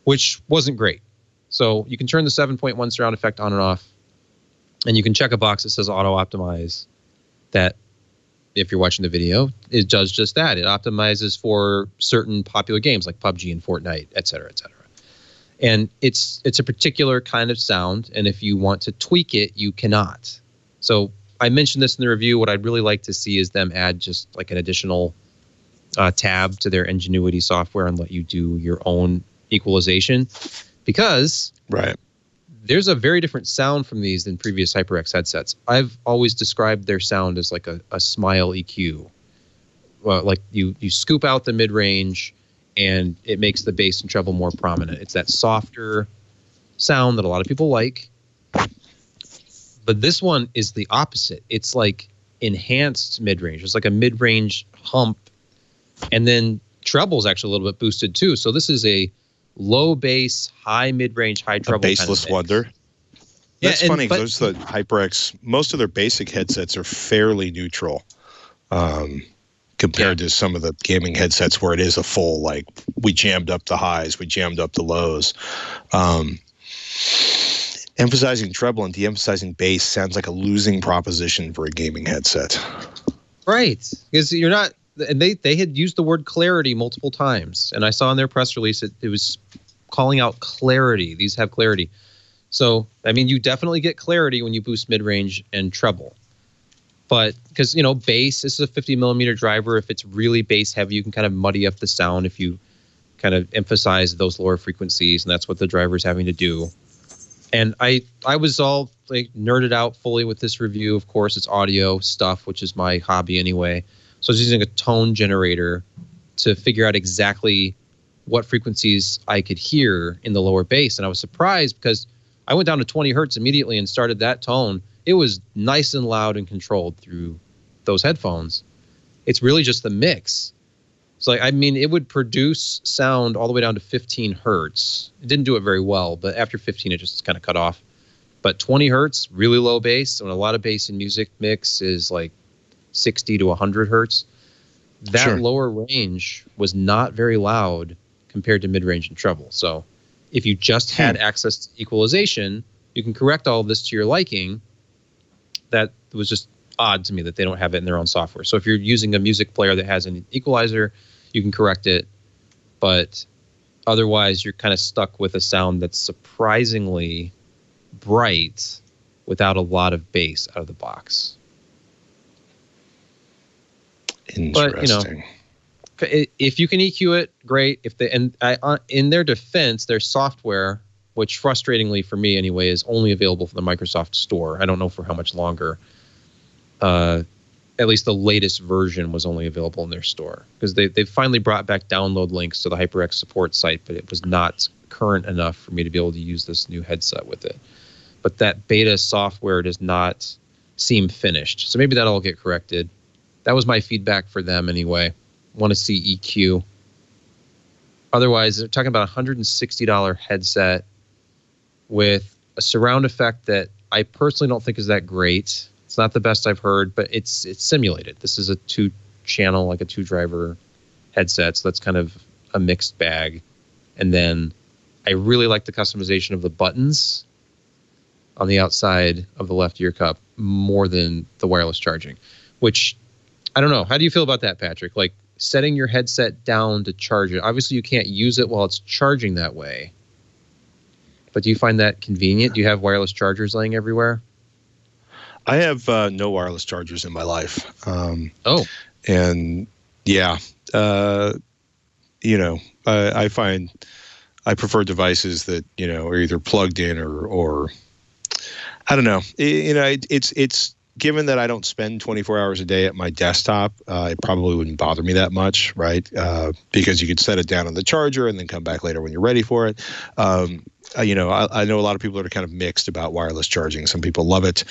which wasn't great. So you can turn the 7.1 surround effect on and off, and you can check a box that says auto optimize. That, if you're watching the video, it does just that. It optimizes for certain popular games like PUBG and Fortnite, et cetera, et cetera. And it's a particular kind of sound, and if you want to tweak it, you cannot. So I mentioned this in the review. What I'd really like to see is them add just like an additional tab to their Ingenuity software and let you do your own equalization, because there's a very different sound from these than previous HyperX headsets. I've always described their sound as like a smile EQ. like you scoop out the mid-range, and it makes the bass and treble more prominent. It's that softer sound that a lot of people like. But this one is the opposite. It's like enhanced mid-range. It's like a mid-range hump, and then treble is actually a little bit boosted too. So this is a low bass, high mid-range, high treble. A baseless kind of wonder. That's funny because the HyperX, most of their basic headsets are fairly neutral compared to some of the gaming headsets where it is a full, like, we jammed up the highs, we jammed up the lows. Emphasizing treble and de-emphasizing bass sounds like a losing proposition for a gaming headset. Right, because you're not. And they had used the word clarity multiple times, and I saw in their press release it was calling out clarity. These have clarity. So, I mean, you definitely get clarity when you boost mid-range and treble. But because, bass, this is a 50 millimeter driver. If it's really bass heavy, you can kind of muddy up the sound if you kind of emphasize those lower frequencies, and that's what the driver's having to do. And I was all like nerded out fully with this review. Of course, it's audio stuff, which is my hobby anyway. So I was using a tone generator to figure out exactly what frequencies I could hear in the lower bass. And I was surprised because I went down to 20 hertz immediately and started that tone. It was nice and loud and controlled through those headphones. It's really just the mix. So, like, I mean, it would produce sound all the way down to 15 hertz. It didn't do it very well, but after 15, it just kind of cut off. But 20 hertz, really low bass, and a lot of bass in music mix is like 60 to 100 hertz. That lower range was not very loud compared to mid-range and treble. So if you just had access to equalization, you can correct all of this to your liking. That was just odd to me that they don't have it in their own software. So if you're using a music player that has an equalizer, you can correct it. But otherwise, you're kind of stuck with a sound that's surprisingly bright without a lot of bass out of the box. Interesting. But, if you can EQ it, great. In their defense, their software, which frustratingly for me anyway, is only available for the Microsoft Store. I don't know for how much longer. At least the latest version was only available in their store because they finally brought back download links to the HyperX support site, but it was not current enough for me to be able to use this new headset with it. But that beta software does not seem finished. So maybe that'll all get corrected. That was my feedback for them anyway. Want to see EQ. Otherwise, they're talking about a $160 headset with a surround effect that I personally don't think is that great. It's not the best I've heard, but it's simulated. This is a 2-channel, like a 2-driver headset, so that's kind of a mixed bag. And then I really like the customization of the buttons on the outside of the left ear cup more than the wireless charging, which I don't know. How do you feel about that, Patrick? Like setting your headset down to charge it. Obviously, you can't use it while it's charging that way. But do you find that convenient? Do you have wireless chargers laying everywhere? I have no wireless chargers in my life. And yeah, I find I prefer devices that, are either plugged in or I don't know. It's given that I don't spend 24 hours a day at my desktop, it probably wouldn't bother me that much, right? Because you could set it down on the charger and then come back later when you're ready for it. I know a lot of people are kind of mixed about wireless charging. Some people love it.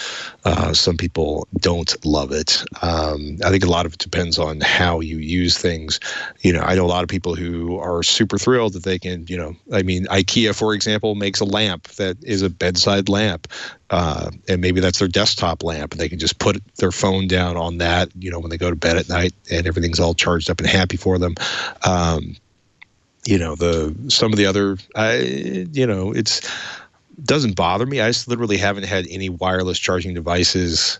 Some people don't love it. I think a lot of it depends on how you use things. I know a lot of people who are super thrilled that they can, IKEA, for example, makes a lamp that is a bedside lamp. And maybe that's their desktop lamp, and they can just put their phone down on that, when they go to bed at night, and everything's all charged up and happy for them. Some of the other, it doesn't bother me. I just literally haven't had any wireless charging devices,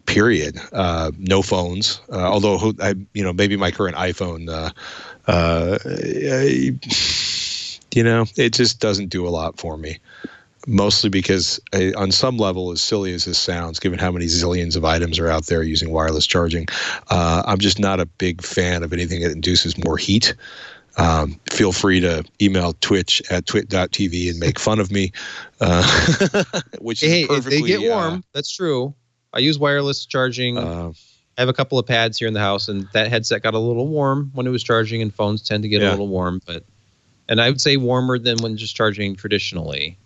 period. No phones, although maybe my current iPhone, it just doesn't do a lot for me. Mostly because on some level, as silly as this sounds, given how many zillions of items are out there using wireless charging, I'm just not a big fan of anything that induces more heat. Feel free to email TWiCH at twit.tv and make fun of me. Which is perfectly, they get warm. That's true. I use wireless charging I have a couple of pads here in the house, and that headset got a little warm when it was charging, and phones tend to get a little warm, and I would say warmer than when just charging traditionally.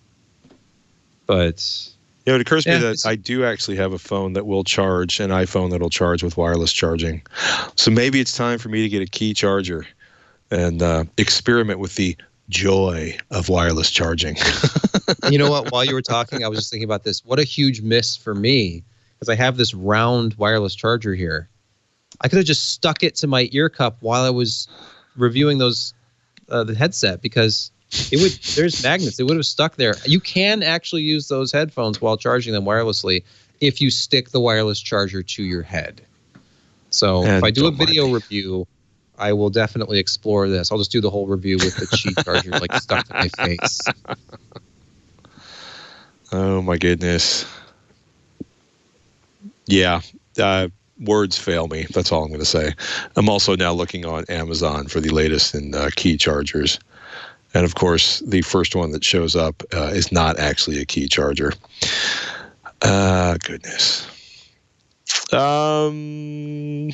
But it occurs to me that I do actually have a phone that will charge, an iPhone that'll charge with wireless charging. So maybe it's time for me to get a key charger and experiment with the joy of wireless charging. You know what? While you were talking, I was just thinking about this. What a huge miss for me, because I have this round wireless charger here. I could have just stuck it to my ear cup while I was reviewing the headset, because there's magnets. It would have stuck there. You can actually use those headphones while charging them wirelessly if you stick the wireless charger to your head. So if I do a video review, I will definitely explore this. I'll just do the whole review with the Qi charger like stuck to my face. Oh my goodness. Yeah. Words fail me. That's all I'm going to say. I'm also now looking on Amazon for the latest in key chargers. And of course, the first one that shows up is not actually a key charger. Goodness. Samsung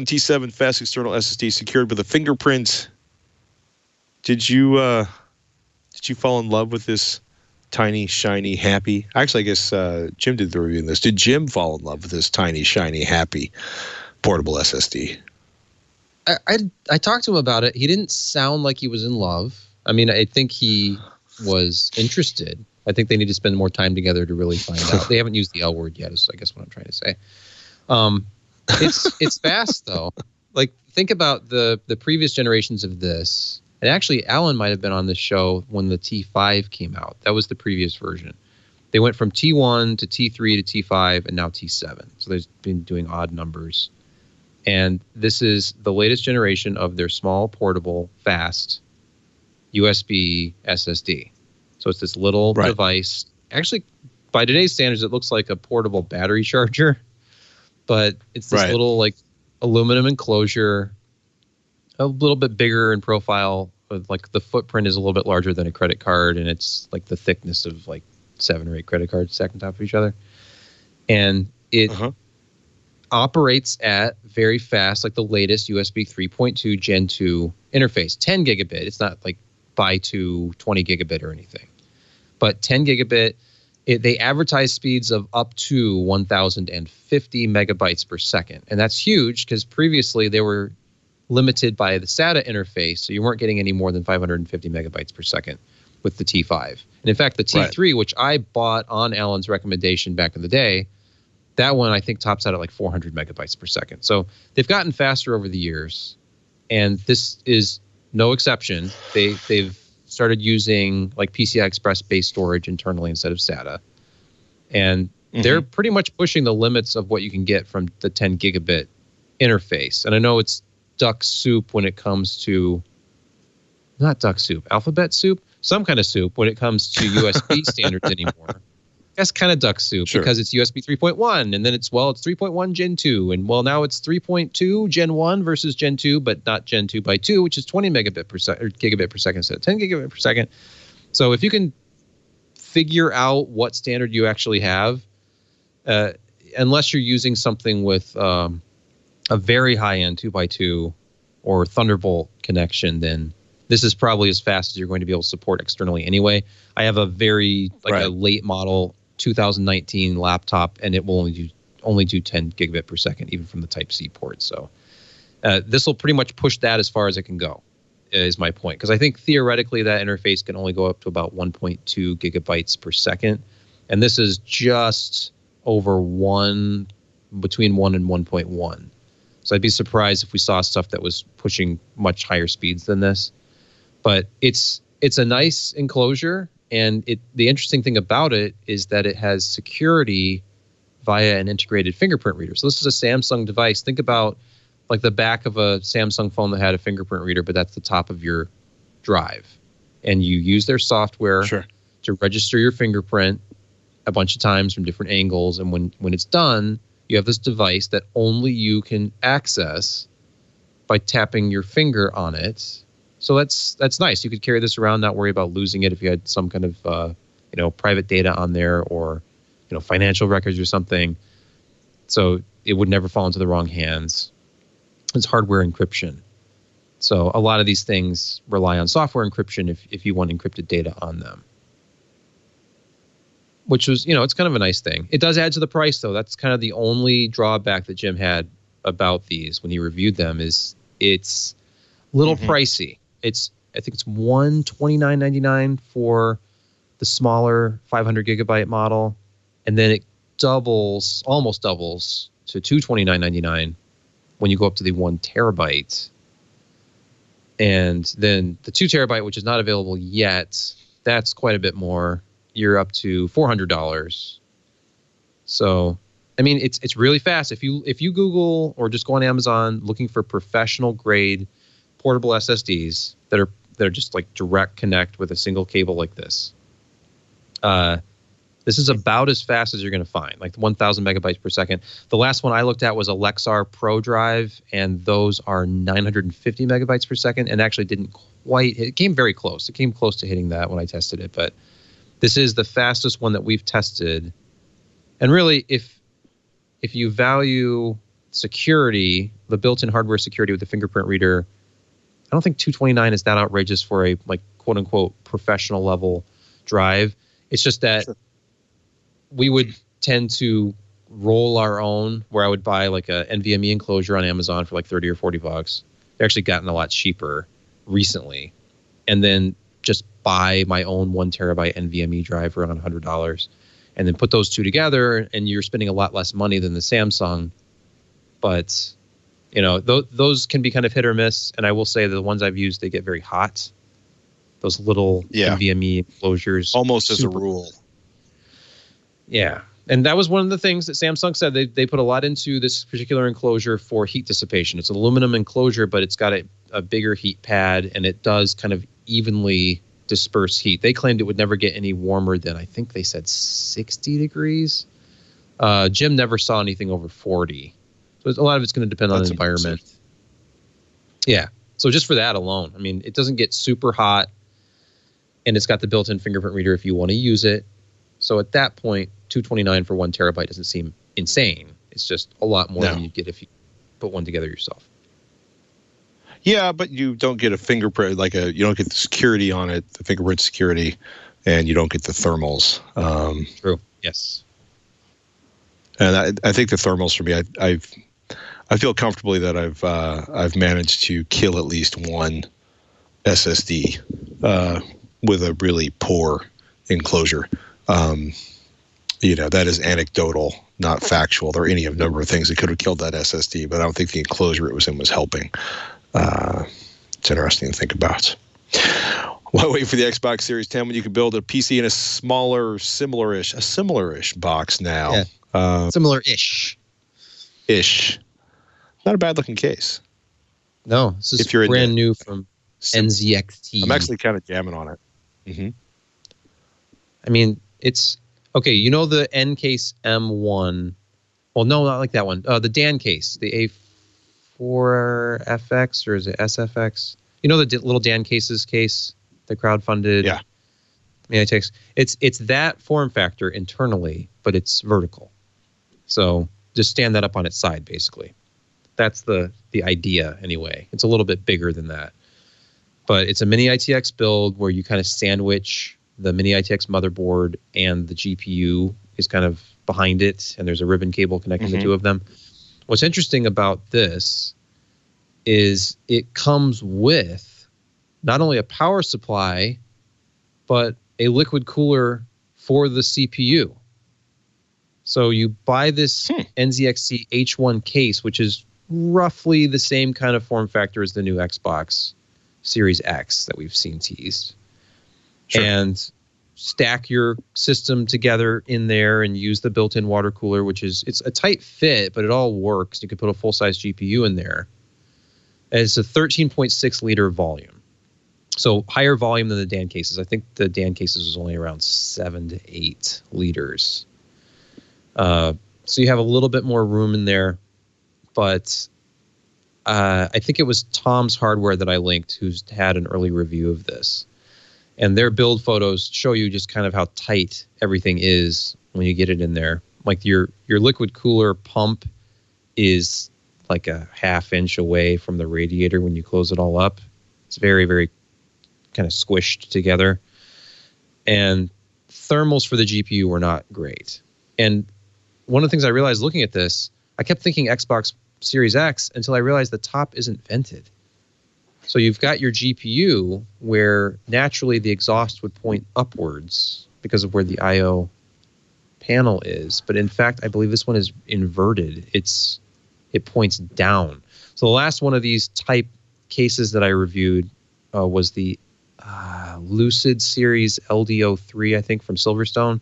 T7 fast external SSD secured with a fingerprint. Did you fall in love with this tiny, shiny, happy? Actually, I guess Jim did the review in this. Did Jim fall in love with this tiny, shiny, happy portable SSD? I talked to him about it. He didn't sound like he was in love. I mean, I think he was interested. I think they need to spend more time together to really find out. They haven't used the L word yet, is I guess what I'm trying to say. It's fast though. Like, think about the previous generations of this. And actually, Alan might have been on this show when the T5 came out. That was the previous version. They went from T1 to T3 to T5 and now T7. So they've been doing odd numbers. And this is the latest generation of their small, portable, fast USB SSD. So it's this little device. Actually, by today's standards, it looks like a portable battery charger. But it's this little like aluminum enclosure, a little bit bigger in profile. Like the footprint is a little bit larger than a credit card, and it's like the thickness of like 7 or 8 credit cards stacked on top of each other. And it operates at very fast, like the latest USB 3.2 Gen 2 interface, 10 gigabit. It's not like by to 20 gigabit or anything, but 10 gigabit. They advertise speeds of up to 1,050 megabytes per second. And that's huge because previously they were limited by the SATA interface. So you weren't getting any more than 550 megabytes per second with the T5. And in fact, the T3, which I bought on Alan's recommendation back in the day, that one I think tops out at like 400 megabytes per second. So they've gotten faster over the years. And this is no exception. They've started using like PCI Express based storage internally instead of SATA. And they're pretty much pushing the limits of what you can get from the 10 gigabit interface. And I know it's duck soup when it comes to, not duck soup, alphabet soup, some kind of soup when it comes to USB standards anymore. That's kind of duck soup because it's USB 3.1 and then it's 3.1 Gen 2 and now it's 3.2 Gen 1 versus Gen 2, but not Gen 2 by 2, which is 20 megabit per second or gigabit per second instead of 10 gigabit per second. So if you can figure out what standard you actually have, unless you're using something with a very high-end 2x2 or Thunderbolt connection, then this is probably as fast as you're going to be able to support externally anyway. I have a very a late model 2019 laptop, and it will only do 10 gigabit per second, even from the Type-C port. So this will pretty much push that as far as it can go, is my point. Because I think theoretically that interface can only go up to about 1.2 gigabytes per second. And this is just over between 1 and 1.1. So I'd be surprised if we saw stuff that was pushing much higher speeds than this. But it's a nice enclosure. And the interesting thing about it is that it has security via an integrated fingerprint reader. So this is a Samsung device. Think about like the back of a Samsung phone that had a fingerprint reader, but that's the top of your drive. And you use their software to register your fingerprint a bunch of times from different angles. And when it's done, you have this device that only you can access by tapping your finger on it. So that's nice. You could carry this around, not worry about losing it if you had some kind of private data on there, or financial records or something. So it would never fall into the wrong hands. It's hardware encryption. So a lot of these things rely on software encryption if you want encrypted data on them. Which was, it's kind of a nice thing. It does add to the price, though. That's kind of the only drawback that Jim had about these when he reviewed them is it's a little pricey. I think it's $129.99 for the smaller 500 gigabyte model, and then it almost doubles to $229.99 when you go up to the 1 terabyte. And then the 2 terabyte, which is not available yet, that's quite a bit more. You're up to $400. So, I mean, it's really fast. If you Google or just go on Amazon looking for professional grade portable SSDs that are just like direct connect with a single cable like this, this is about as fast as you're going to find, like 1,000 megabytes per second. The last one I looked at was a Lexar Pro Drive, and those are 950 megabytes per second, and actually didn't quite. It came very close. It came close to hitting that when I tested it, but this is the fastest one that we've tested. And really, if you value security, the built-in hardware security with the fingerprint reader, I don't think 229 is that outrageous for a quote unquote professional level drive. It's just that we would tend to roll our own, where I would buy like a NVMe enclosure on Amazon for like $30 or $40. They've actually gotten a lot cheaper recently. And then just buy my own 1 terabyte NVMe drive for around $100, and then put those two together, and you're spending a lot less money than the Samsung. But those can be kind of hit or miss. And I will say that the ones I've used, they get very hot. Those little NVMe enclosures, almost as a rule. Yeah, and that was one of the things that Samsung said. They put a lot into this particular enclosure for heat dissipation. It's an aluminum enclosure, but it's got a bigger heat pad, and it does kind of evenly disperse heat. They claimed it would never get any warmer than, I think they said 60 degrees. Jim never saw anything over 40. So a lot of it's going to depend on the environment. Impressive. Yeah. So just for that alone, I mean, it doesn't get super hot, and it's got the built-in fingerprint reader if you want to use it. So at that point, $229 for 1 terabyte doesn't seem insane. It's just a lot more than you get if you put one together yourself. Yeah, but you don't get a fingerprint, you don't get the security on it, the fingerprint security, and you don't get the thermals. True. Yes. And I think the thermals for me, I feel comfortably that I've managed to kill at least one SSD with a really poor enclosure. That is anecdotal, not factual. There are any number of things that could have killed that SSD, but I don't think the enclosure it was in was helping. It's interesting to think about. Why wait for the Xbox Series 10 when you can build a PC in a similar-ish box now? Yeah. Similar-ish. Not a bad looking case. No, this is brand new from NZXT. I'm actually kind of jamming on it. Mm-hmm. I mean, it's okay. The N case M1. Well, no, not like that one. The Dan case, the A4FX, or is it SFX? The little Dan cases case, the crowdfunded. Yeah. It's that form factor internally, but it's vertical. So just stand that up on its side, basically. That's the idea, anyway. It's a little bit bigger than that, but it's a mini ITX build where you kind of sandwich the mini ITX motherboard, and the GPU is kind of behind it, and there's a ribbon cable connecting the two of them. What's interesting about this is it comes with not only a power supply, but a liquid cooler for the CPU. So you buy this NZXT H1 case, which is roughly the same kind of form factor as the new Xbox Series X that we've seen teased. Sure. And stack your system together in there and use the built-in water cooler, it's a tight fit, but it all works. You can put a full-size GPU in there. And it's a 13.6 liter volume. So higher volume than the Dan cases. I think the Dan cases was only around 7 to 8 liters. So you have a little bit more room in there. But I think it was Tom's Hardware that I linked, who's had an early review of this. And their build photos show you just kind of how tight everything is when you get it in there. Like your liquid cooler pump is like a half-inch away from the radiator when you close it all up. It's very, very kind of squished together. And thermals for the GPU were not great. And one of the things I realized looking at this, I kept thinking Xbox Series X until I realized the top isn't vented. So you've got your GPU where naturally the exhaust would point upwards because of where the I/O panel is. But in fact, I believe this one is inverted. It points down. So the last one of these type cases that I reviewed was the Lucid Series LDO3, I think, from Silverstone.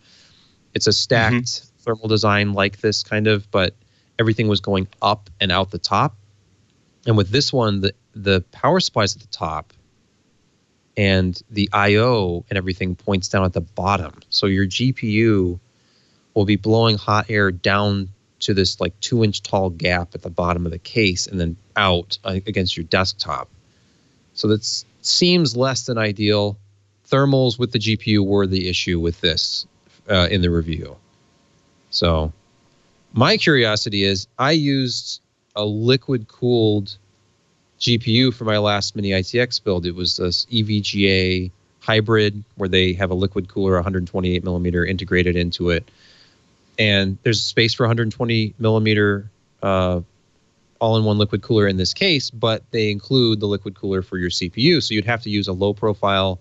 It's a stacked thermal design like this kind of, but everything was going up and out the top. And with this one, the power supply's at the top and the I/O and everything points down at the bottom. So your GPU will be blowing hot air down to this like 2-inch tall gap at the bottom of the case and then out against your desktop. So that seems less than ideal. Thermals with the GPU were the issue with this in the review. So my curiosity is I used a liquid-cooled GPU for my last mini ITX build. It was this EVGA hybrid where they have a liquid cooler 128 millimeter integrated into it. And there's space for 120 millimeter all-in-one liquid cooler in this case, but they include the liquid cooler for your CPU. So you'd have to use a low-profile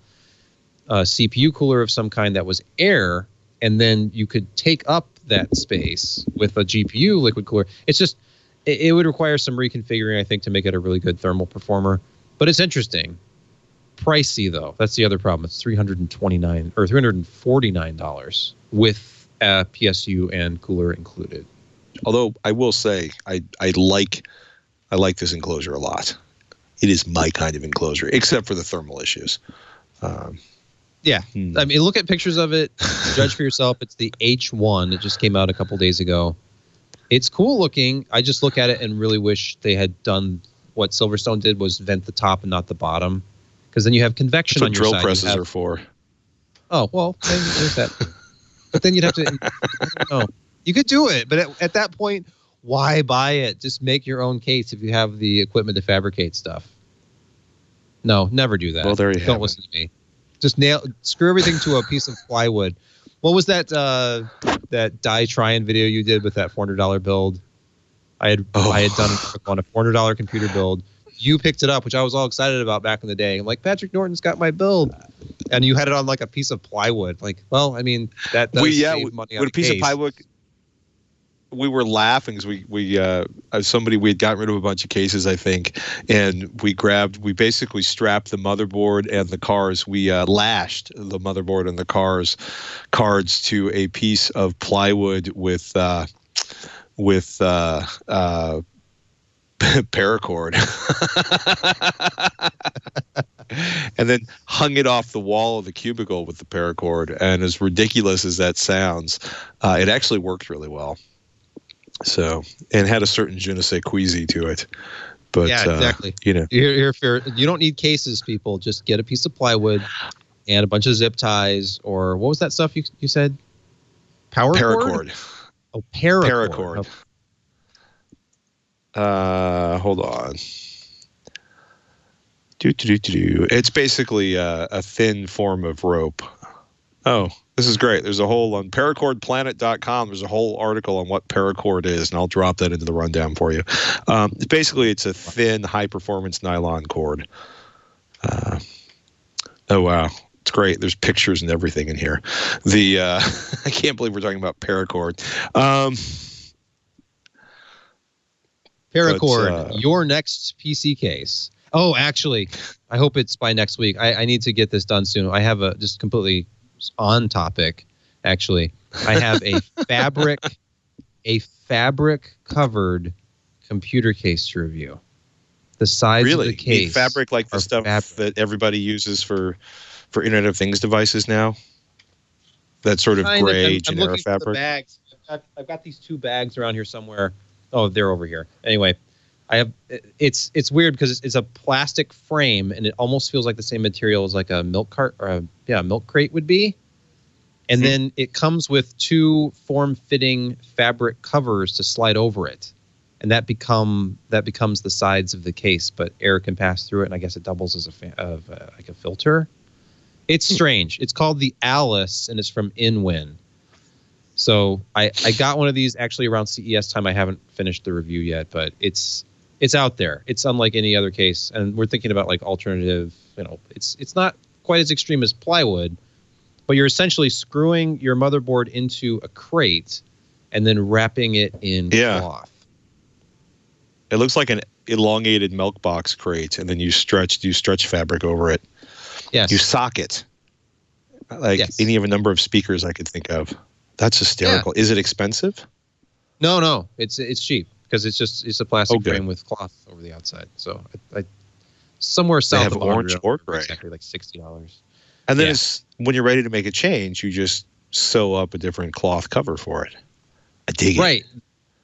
CPU cooler of some kind that was air, and then you could take up that space with a GPU liquid cooler. It's just, it would require some reconfiguring, I think, to make it a really good thermal performer. But it's interesting. Pricey, though. That's the other problem. It's $329 or $349 with PSU and cooler included. Although I will say I like this enclosure a lot. It is my kind of enclosure, except for the thermal issues. Yeah. I mean, look at pictures of it. Judge for yourself. It's the H1. It just came out a couple days ago. It's cool looking. I just look at it and really wish they had done what Silverstone did, was vent the top and not the bottom. Because then you have convection on your side. Drill presses are for. Oh, well, maybe there's that. But then you'd have to, I don't know. You could do it, but at that point, why buy it? Just make your own case if you have the equipment to fabricate stuff. No, never do that. Well, there you Don't have listen to me. Just screw everything to a piece of plywood. What was that that die trying video you did with that $400 build? I had done it on a $400 computer build. You picked it up, which I was all excited about back in the day. I'm like, Patrick Norton's got my build. And you had it on like a piece of plywood. Like, well, I mean, that does save money on with a piece of plywood. We were laughing because we had gotten rid of a bunch of cases, I think, and we basically strapped the motherboard and the cards. We lashed the motherboard and the cards to a piece of plywood with paracord, and then hung it off the wall of the cubicle with the paracord. And as ridiculous as that sounds, it actually worked really well. So, and had a certain je ne sais queasy to it. But yeah, exactly. You're fair. You don't need cases, people. Just get a piece of plywood and a bunch of zip ties, or what was that stuff you said? Paracord. Oh, paracord. Hold on. It's basically a thin form of rope. Oh, this is great. There's a whole on paracordplanet.com. There's a whole article on what paracord is, and I'll drop that into the rundown for you. Basically, it's a thin, high-performance nylon cord. Oh, wow. It's great. There's pictures and everything in here. I can't believe we're talking about paracord. Paracord, your next PC case. Oh, actually, I hope it's by next week. I need to get this done soon. I have a just completely on topic. Actually, I have a fabric covered computer case to review. The size of the case. Fabric, like the stuff that everybody uses for Internet of Things devices now. That sort of gray generic fabric. Bags. I've got these two bags around here somewhere. Oh, they're over here. Anyway, I have. It's weird because it's a plastic frame and it almost feels like the same material as like a milk cart or a milk crate would be. And then it comes with 2 form-fitting fabric covers to slide over it. And that becomes the sides of the case, but air can pass through it, and I guess it doubles as like a filter. It's strange. It's called the Alice, and it's from InWin. So I got one of these actually around CES time. I haven't finished the review yet, but it's out there. It's unlike any other case, and we're thinking about like alternative. It's not quite as extreme as plywood, but you're essentially screwing your motherboard into a crate and then wrapping it in cloth. It looks like an elongated milk box crate, and then you stretch fabric over it. Yes. You sock it. Like any of a number of speakers I could think of. That's hysterical. Yeah. Is it expensive? No. It's cheap because it's a plastic frame with cloth over the outside. So I somewhere south of orange or gray. Exactly, like $60. And then when you're ready to make a change, you just sew up a different cloth cover for it. I dig it. Right.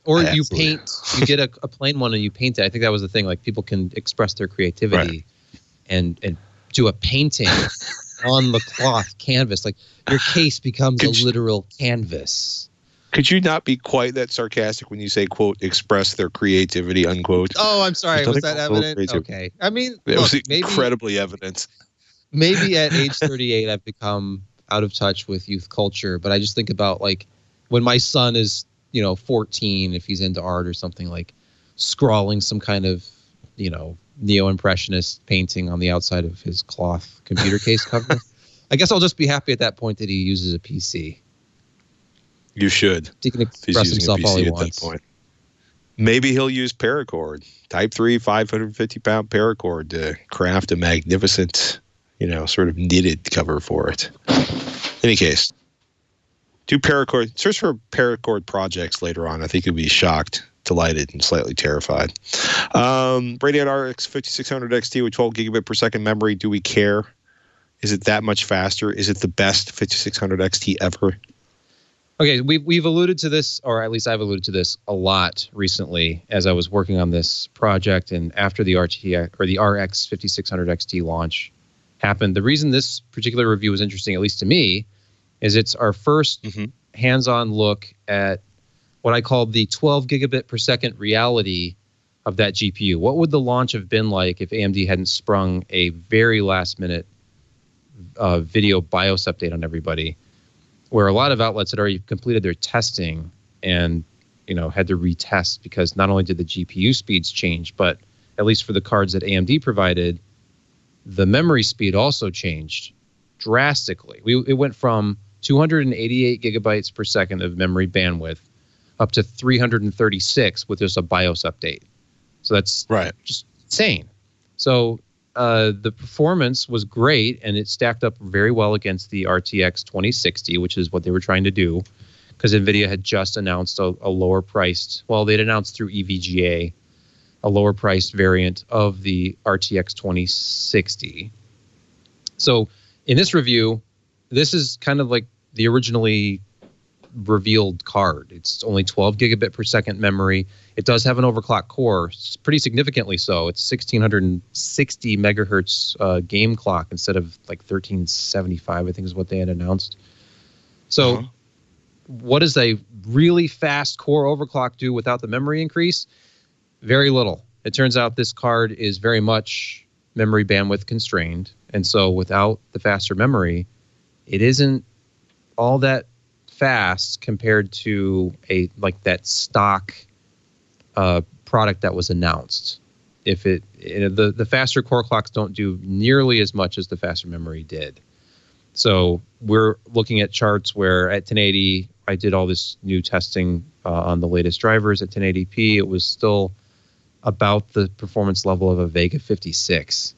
Or you paint, you get a plain one and you paint it. I think that was the thing. Like people can express their creativity and do a painting on the cloth canvas. Like your case becomes a literal canvas. Could you not be quite that sarcastic when you say, quote, express their creativity, unquote? Oh, I'm sorry. Was that evident? Okay. I mean, it was incredibly evident. Maybe at age 38, I've become out of touch with youth culture. But I just think about like when my son is, 14, if he's into art or something, like scrawling some kind of, neo-impressionist painting on the outside of his cloth computer case cover. I guess I'll just be happy at that point that he uses a PC. You should. He can express himself all he wants. That point. Maybe he'll use paracord, Type 3, 550-pound paracord to craft a magnificent, sort of knitted cover for it. In any case, search for paracord projects later on. I think you'll be shocked, delighted, and slightly terrified. Radeon RX 5600 XT with 12 gigabit per second memory. Do we care? Is it that much faster? Is it the best 5600 XT ever? Okay, we've alluded to this, or at least I've alluded to this a lot recently as I was working on this project and after the RX 5600 XT launch happened. The reason this particular review was interesting, at least to me, is it's our first hands-on look at what I call the 12 gigabit per second reality of that GPU. What would the launch have been like if AMD hadn't sprung a very last-minute video BIOS update on everybody, where a lot of outlets had already completed their testing and had to retest because not only did the GPU speeds change, but at least for the cards that AMD provided, the memory speed also changed drastically. It went from 288 gigabytes per second of memory bandwidth up to 336 with just a BIOS update. So that's just insane. So the performance was great, and it stacked up very well against the RTX 2060, which is what they were trying to do, because NVIDIA had just announced a lower priced, they'd announced through EVGA, a lower priced variant of the RTX 2060. So in this review, this is kind of like the originally revealed card. It's only 12 gigabit per second memory. It does have an overclock core, pretty significantly so. It's 1660 megahertz game clock instead of like 1375, I think is what they had announced. So what does a really fast core overclock do without the memory increase? Very little. It turns out this card is very much memory bandwidth constrained. And so without the faster memory, it isn't all that fast compared to that stock product that was announced. If the faster core clocks don't do nearly as much as the faster memory did. So we're looking at charts where at 1080, I did all this new testing on the latest drivers at 1080p. It was still about the performance level of a Vega 56,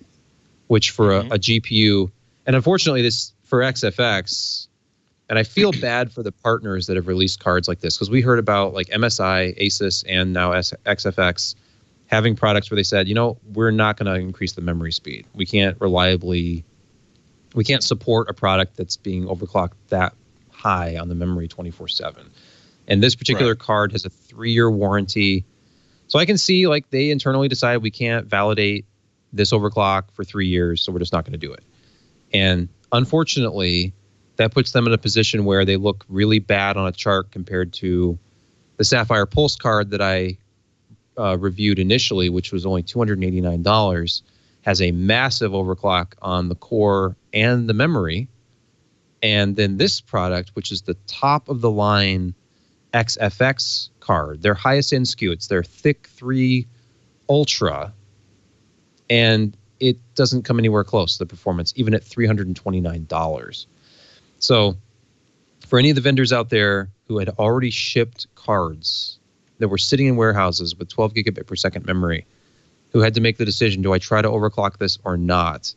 which for a GPU, and unfortunately this for XFX, and I feel bad for the partners that have released cards like this, because we heard about like MSI, Asus, and now XFX having products where they said, we're not going to increase the memory speed. We can't support a product that's being overclocked that high on the memory 24/7. And this particular card has a 3-year warranty. So I can see like they internally decide we can't validate this overclock for 3 years, so we're just not going to do it. And unfortunately, That puts them in a position where they look really bad on a chart compared to the Sapphire Pulse card that I reviewed initially, which was only $289, has a massive overclock on the core and the memory. And then this product, which is the top of the line XFX card, their highest end SKU, it's their Thick 3 Ultra, and it doesn't come anywhere close to the performance, even at $329. So for any of the vendors out there who had already shipped cards that were sitting in warehouses with 12 gigabit per second memory, who had to make the decision, do I try to overclock this or not?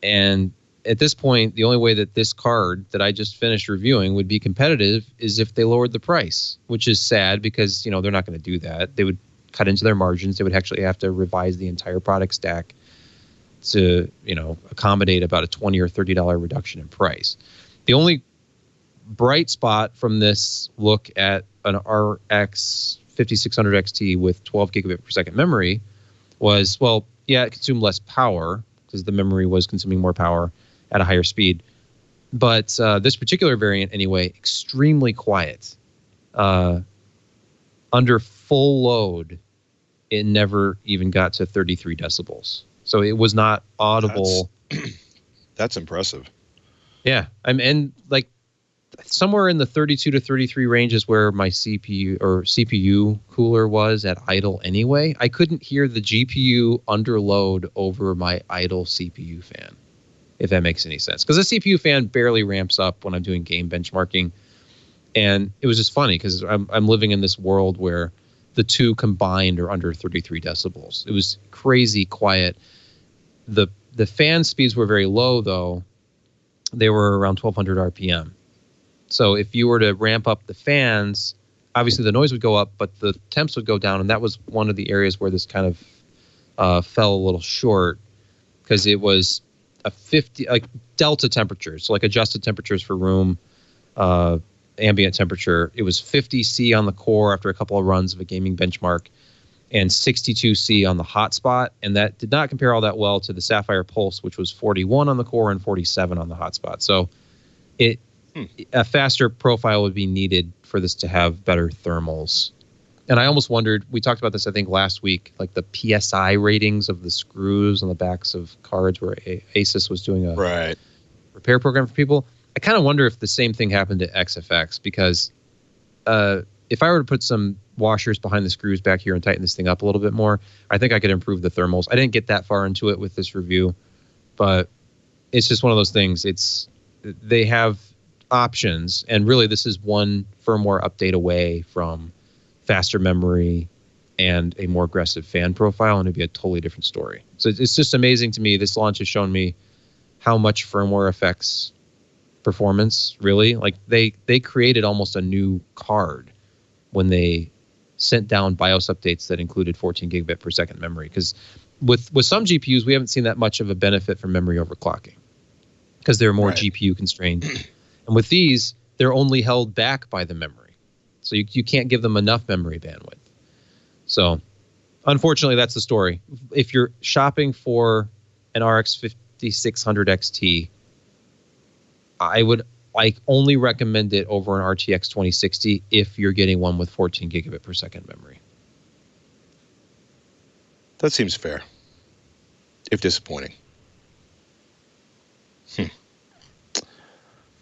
And at this point, the only way that this card that I just finished reviewing would be competitive is if they lowered the price, which is sad because, you know, they're not going to do that. They would cut into their margins. They would actually have to revise the entire product stack to, you know, accommodate about a $20 or $30 reduction in price. The only bright spot from this look at an RX 5600 XT with 12 gigabit per second memory was, well, yeah, it consumed less power because the memory was consuming more power at a higher speed. But this particular variant, anyway, extremely quiet. Under full load, it never even got to 33 decibels. So it was not audible. That's impressive. Yeah. And like somewhere in the 32 to 33 range is where my CPU cooler was at idle anyway. I couldn't hear the GPU under load over my idle CPU fan, if that makes any sense. Because the CPU fan barely ramps up when I'm doing game benchmarking. And it was just funny because I'm living in this world where the two combined are under 33 decibels. It was crazy quiet. The fan speeds were very low, though. They were around 1200 RPM. So if you were to ramp up the fans, obviously the noise would go up, but the temps would go down. And that was one of the areas where this kind of fell a little short because it was a 50, like delta temperatures, so like adjusted temperatures for room, ambient temperature. It was 50 C on the core after a couple of runs of a gaming benchmark and 62 C on the hotspot. And that did not compare all that well to the Sapphire Pulse, which was 41 on the core and 47 on the hotspot. So a faster profile would be needed for this to have better thermals. And I almost wondered, we talked about this, I think, last week, like the PSI ratings of the screws on the backs of cards where Asus was doing a repair program for people. I kind of wonder if the same thing happened to XFX because if I were to put some washers behind the screws back here and tighten this thing up a little bit more, I think I could improve the thermals. I didn't get that far into it with this review, but it's just one of those things. They have options, and really this is one firmware update away from faster memory and a more aggressive fan profile, and it'd be a totally different story. So it's just amazing to me. This launch has shown me how much firmware affects performance, really. Like they created almost a new card when they sent down BIOS updates that included 14 gigabit per second memory. Because with some GPUs, we haven't seen that much of a benefit from memory overclocking because they're more GPU constrained. And with these, they're only held back by the memory. So you can't give them enough memory bandwidth. So unfortunately, that's the story. If you're shopping for an RX 5600 XT, I would only recommend it over an RTX 2060 if you're getting one with 14 gigabit per second memory. That seems fair, if disappointing.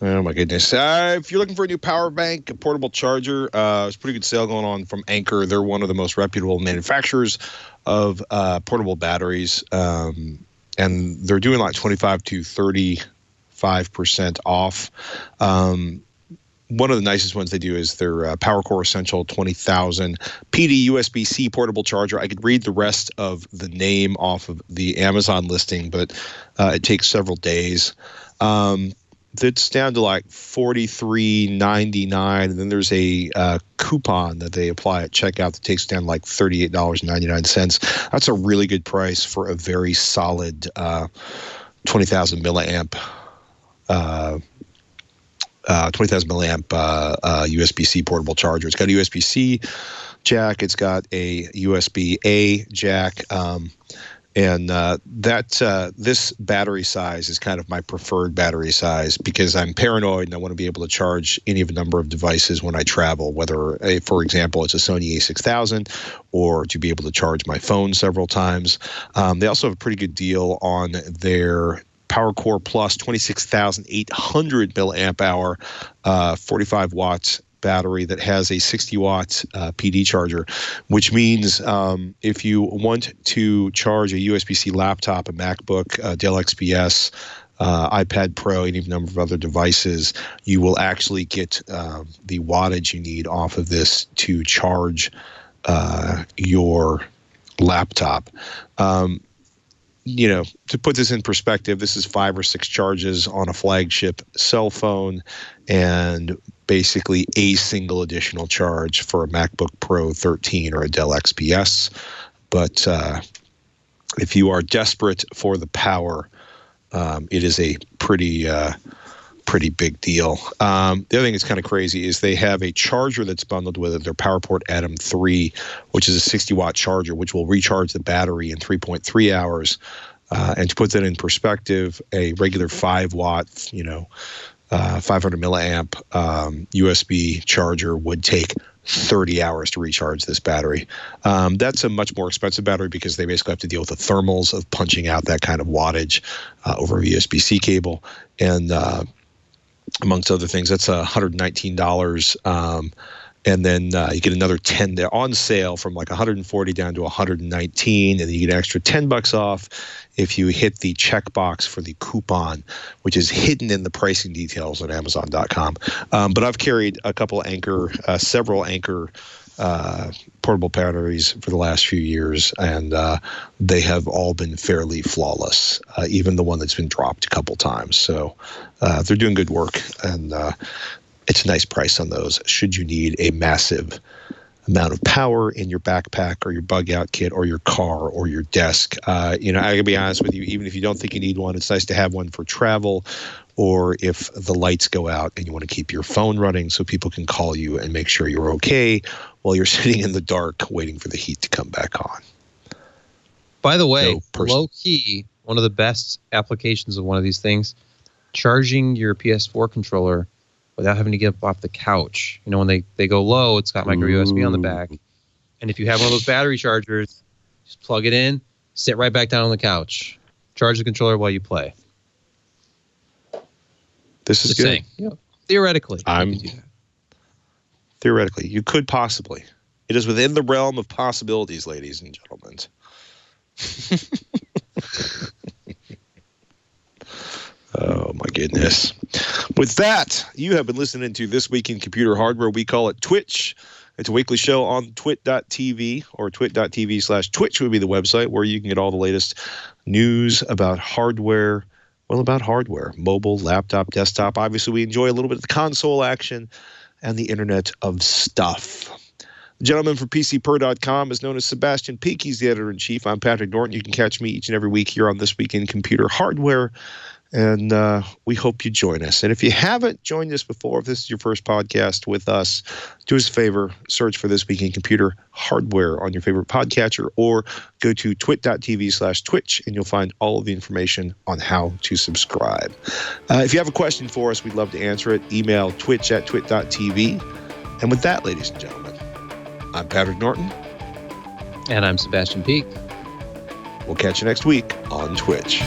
Oh my goodness. If you're looking for a new power bank, a portable charger, there's a pretty good sale going on from Anker. They're one of the most reputable manufacturers of portable batteries. And they're doing like 25 to 35% off. One of the nicest ones they do is their PowerCore Essential 20,000 PD USB-C portable charger. I could read the rest of the name off of the Amazon listing, but it takes several days. It's down to like $43.99, and then there's a coupon that they apply at checkout that takes down like $38.99. That's a really good price for a very solid 20,000 milliamp USB-C portable charger. It's got a USB-C jack. It's got a USB-A jack. And this battery size is kind of my preferred battery size because I'm paranoid and I want to be able to charge any of a number of devices when I travel, whether, for example, it's a Sony a6000 or to be able to charge my phone several times. They also have a pretty good deal on their PowerCore Plus 26,800 milliamp hour, 45 watts battery that has a 60 watt PD charger, which means if you want to charge a USB-C laptop, a MacBook, Dell XPS, iPad Pro, any number of other devices, you will actually get the wattage you need off of this to charge your laptop. To put this in perspective, this is 5 or 6 charges on a flagship cell phone and basically a single additional charge for a MacBook Pro 13 or a Dell XPS. But if you are desperate for the power, it is a pretty big deal. The other thing that's kind of crazy is they have a charger that's bundled with it, their PowerPort Atom 3, which is a 60-watt charger, which will recharge the battery in 3.3 hours. And to put that in perspective, a regular 5-watt, 500 milliamp USB charger would take 30 hours to recharge this battery. That's a much more expensive battery because they basically have to deal with the thermals of punching out that kind of wattage over a USB-C cable. And amongst other things, that's $119. And then you get another 10 there on sale from like 140 down to 119, and then you get an extra $10 off if you hit the checkbox for the coupon, which is hidden in the pricing details on Amazon.com. But I've carried several Anker portable batteries for the last few years, and they have all been fairly flawless, even the one that's been dropped a couple times. So they're doing good work, and it's a nice price on those should you need a massive amount of power in your backpack or your bug out kit or your car or your desk. I gotta be honest with you, even if you don't think you need one, it's nice to have one for travel, or if the lights go out and you want to keep your phone running so people can call you and make sure you're okay while you're sitting in the dark waiting for the heat to come back on. By the way, low key, one of the best applications of one of these things, charging your PS4 controller without having to get up off the couch. When they go low, it's got micro USB on the back. And if you have one of those battery chargers, just plug it in, sit right back down on the couch, charge the controller while you play. This is just good. Theoretically. Theoretically, you could possibly. It is within the realm of possibilities, ladies and gentlemen. Oh, my goodness. With that, you have been listening to This Week in Computer Hardware. We call it TWiCH. It's a weekly show on twit.tv, or twit.tv/TWiCH would be the website where you can get all the latest news about hardware. Well, about hardware, mobile, laptop, desktop. Obviously, we enjoy a little bit of the console action and the Internet of Stuff. The gentleman from PCPer.com is known as Sebastian Peak. He's the editor-in-chief. I'm Patrick Norton. You can catch me each and every week here on This Week in Computer Hardware. And we hope you join us. And if you haven't joined us before, if this is your first podcast with us, do us a favor, search for This Week in Computer Hardware on your favorite podcatcher, or go to twit.tv/TWiCH, and you'll find all of the information on how to subscribe. If you have a question for us, we'd love to answer it. Email twitch@twit.tv. And with that, ladies and gentlemen, I'm Patrick Norton. And I'm Sebastian Peak. We'll catch you next week on TWiCH.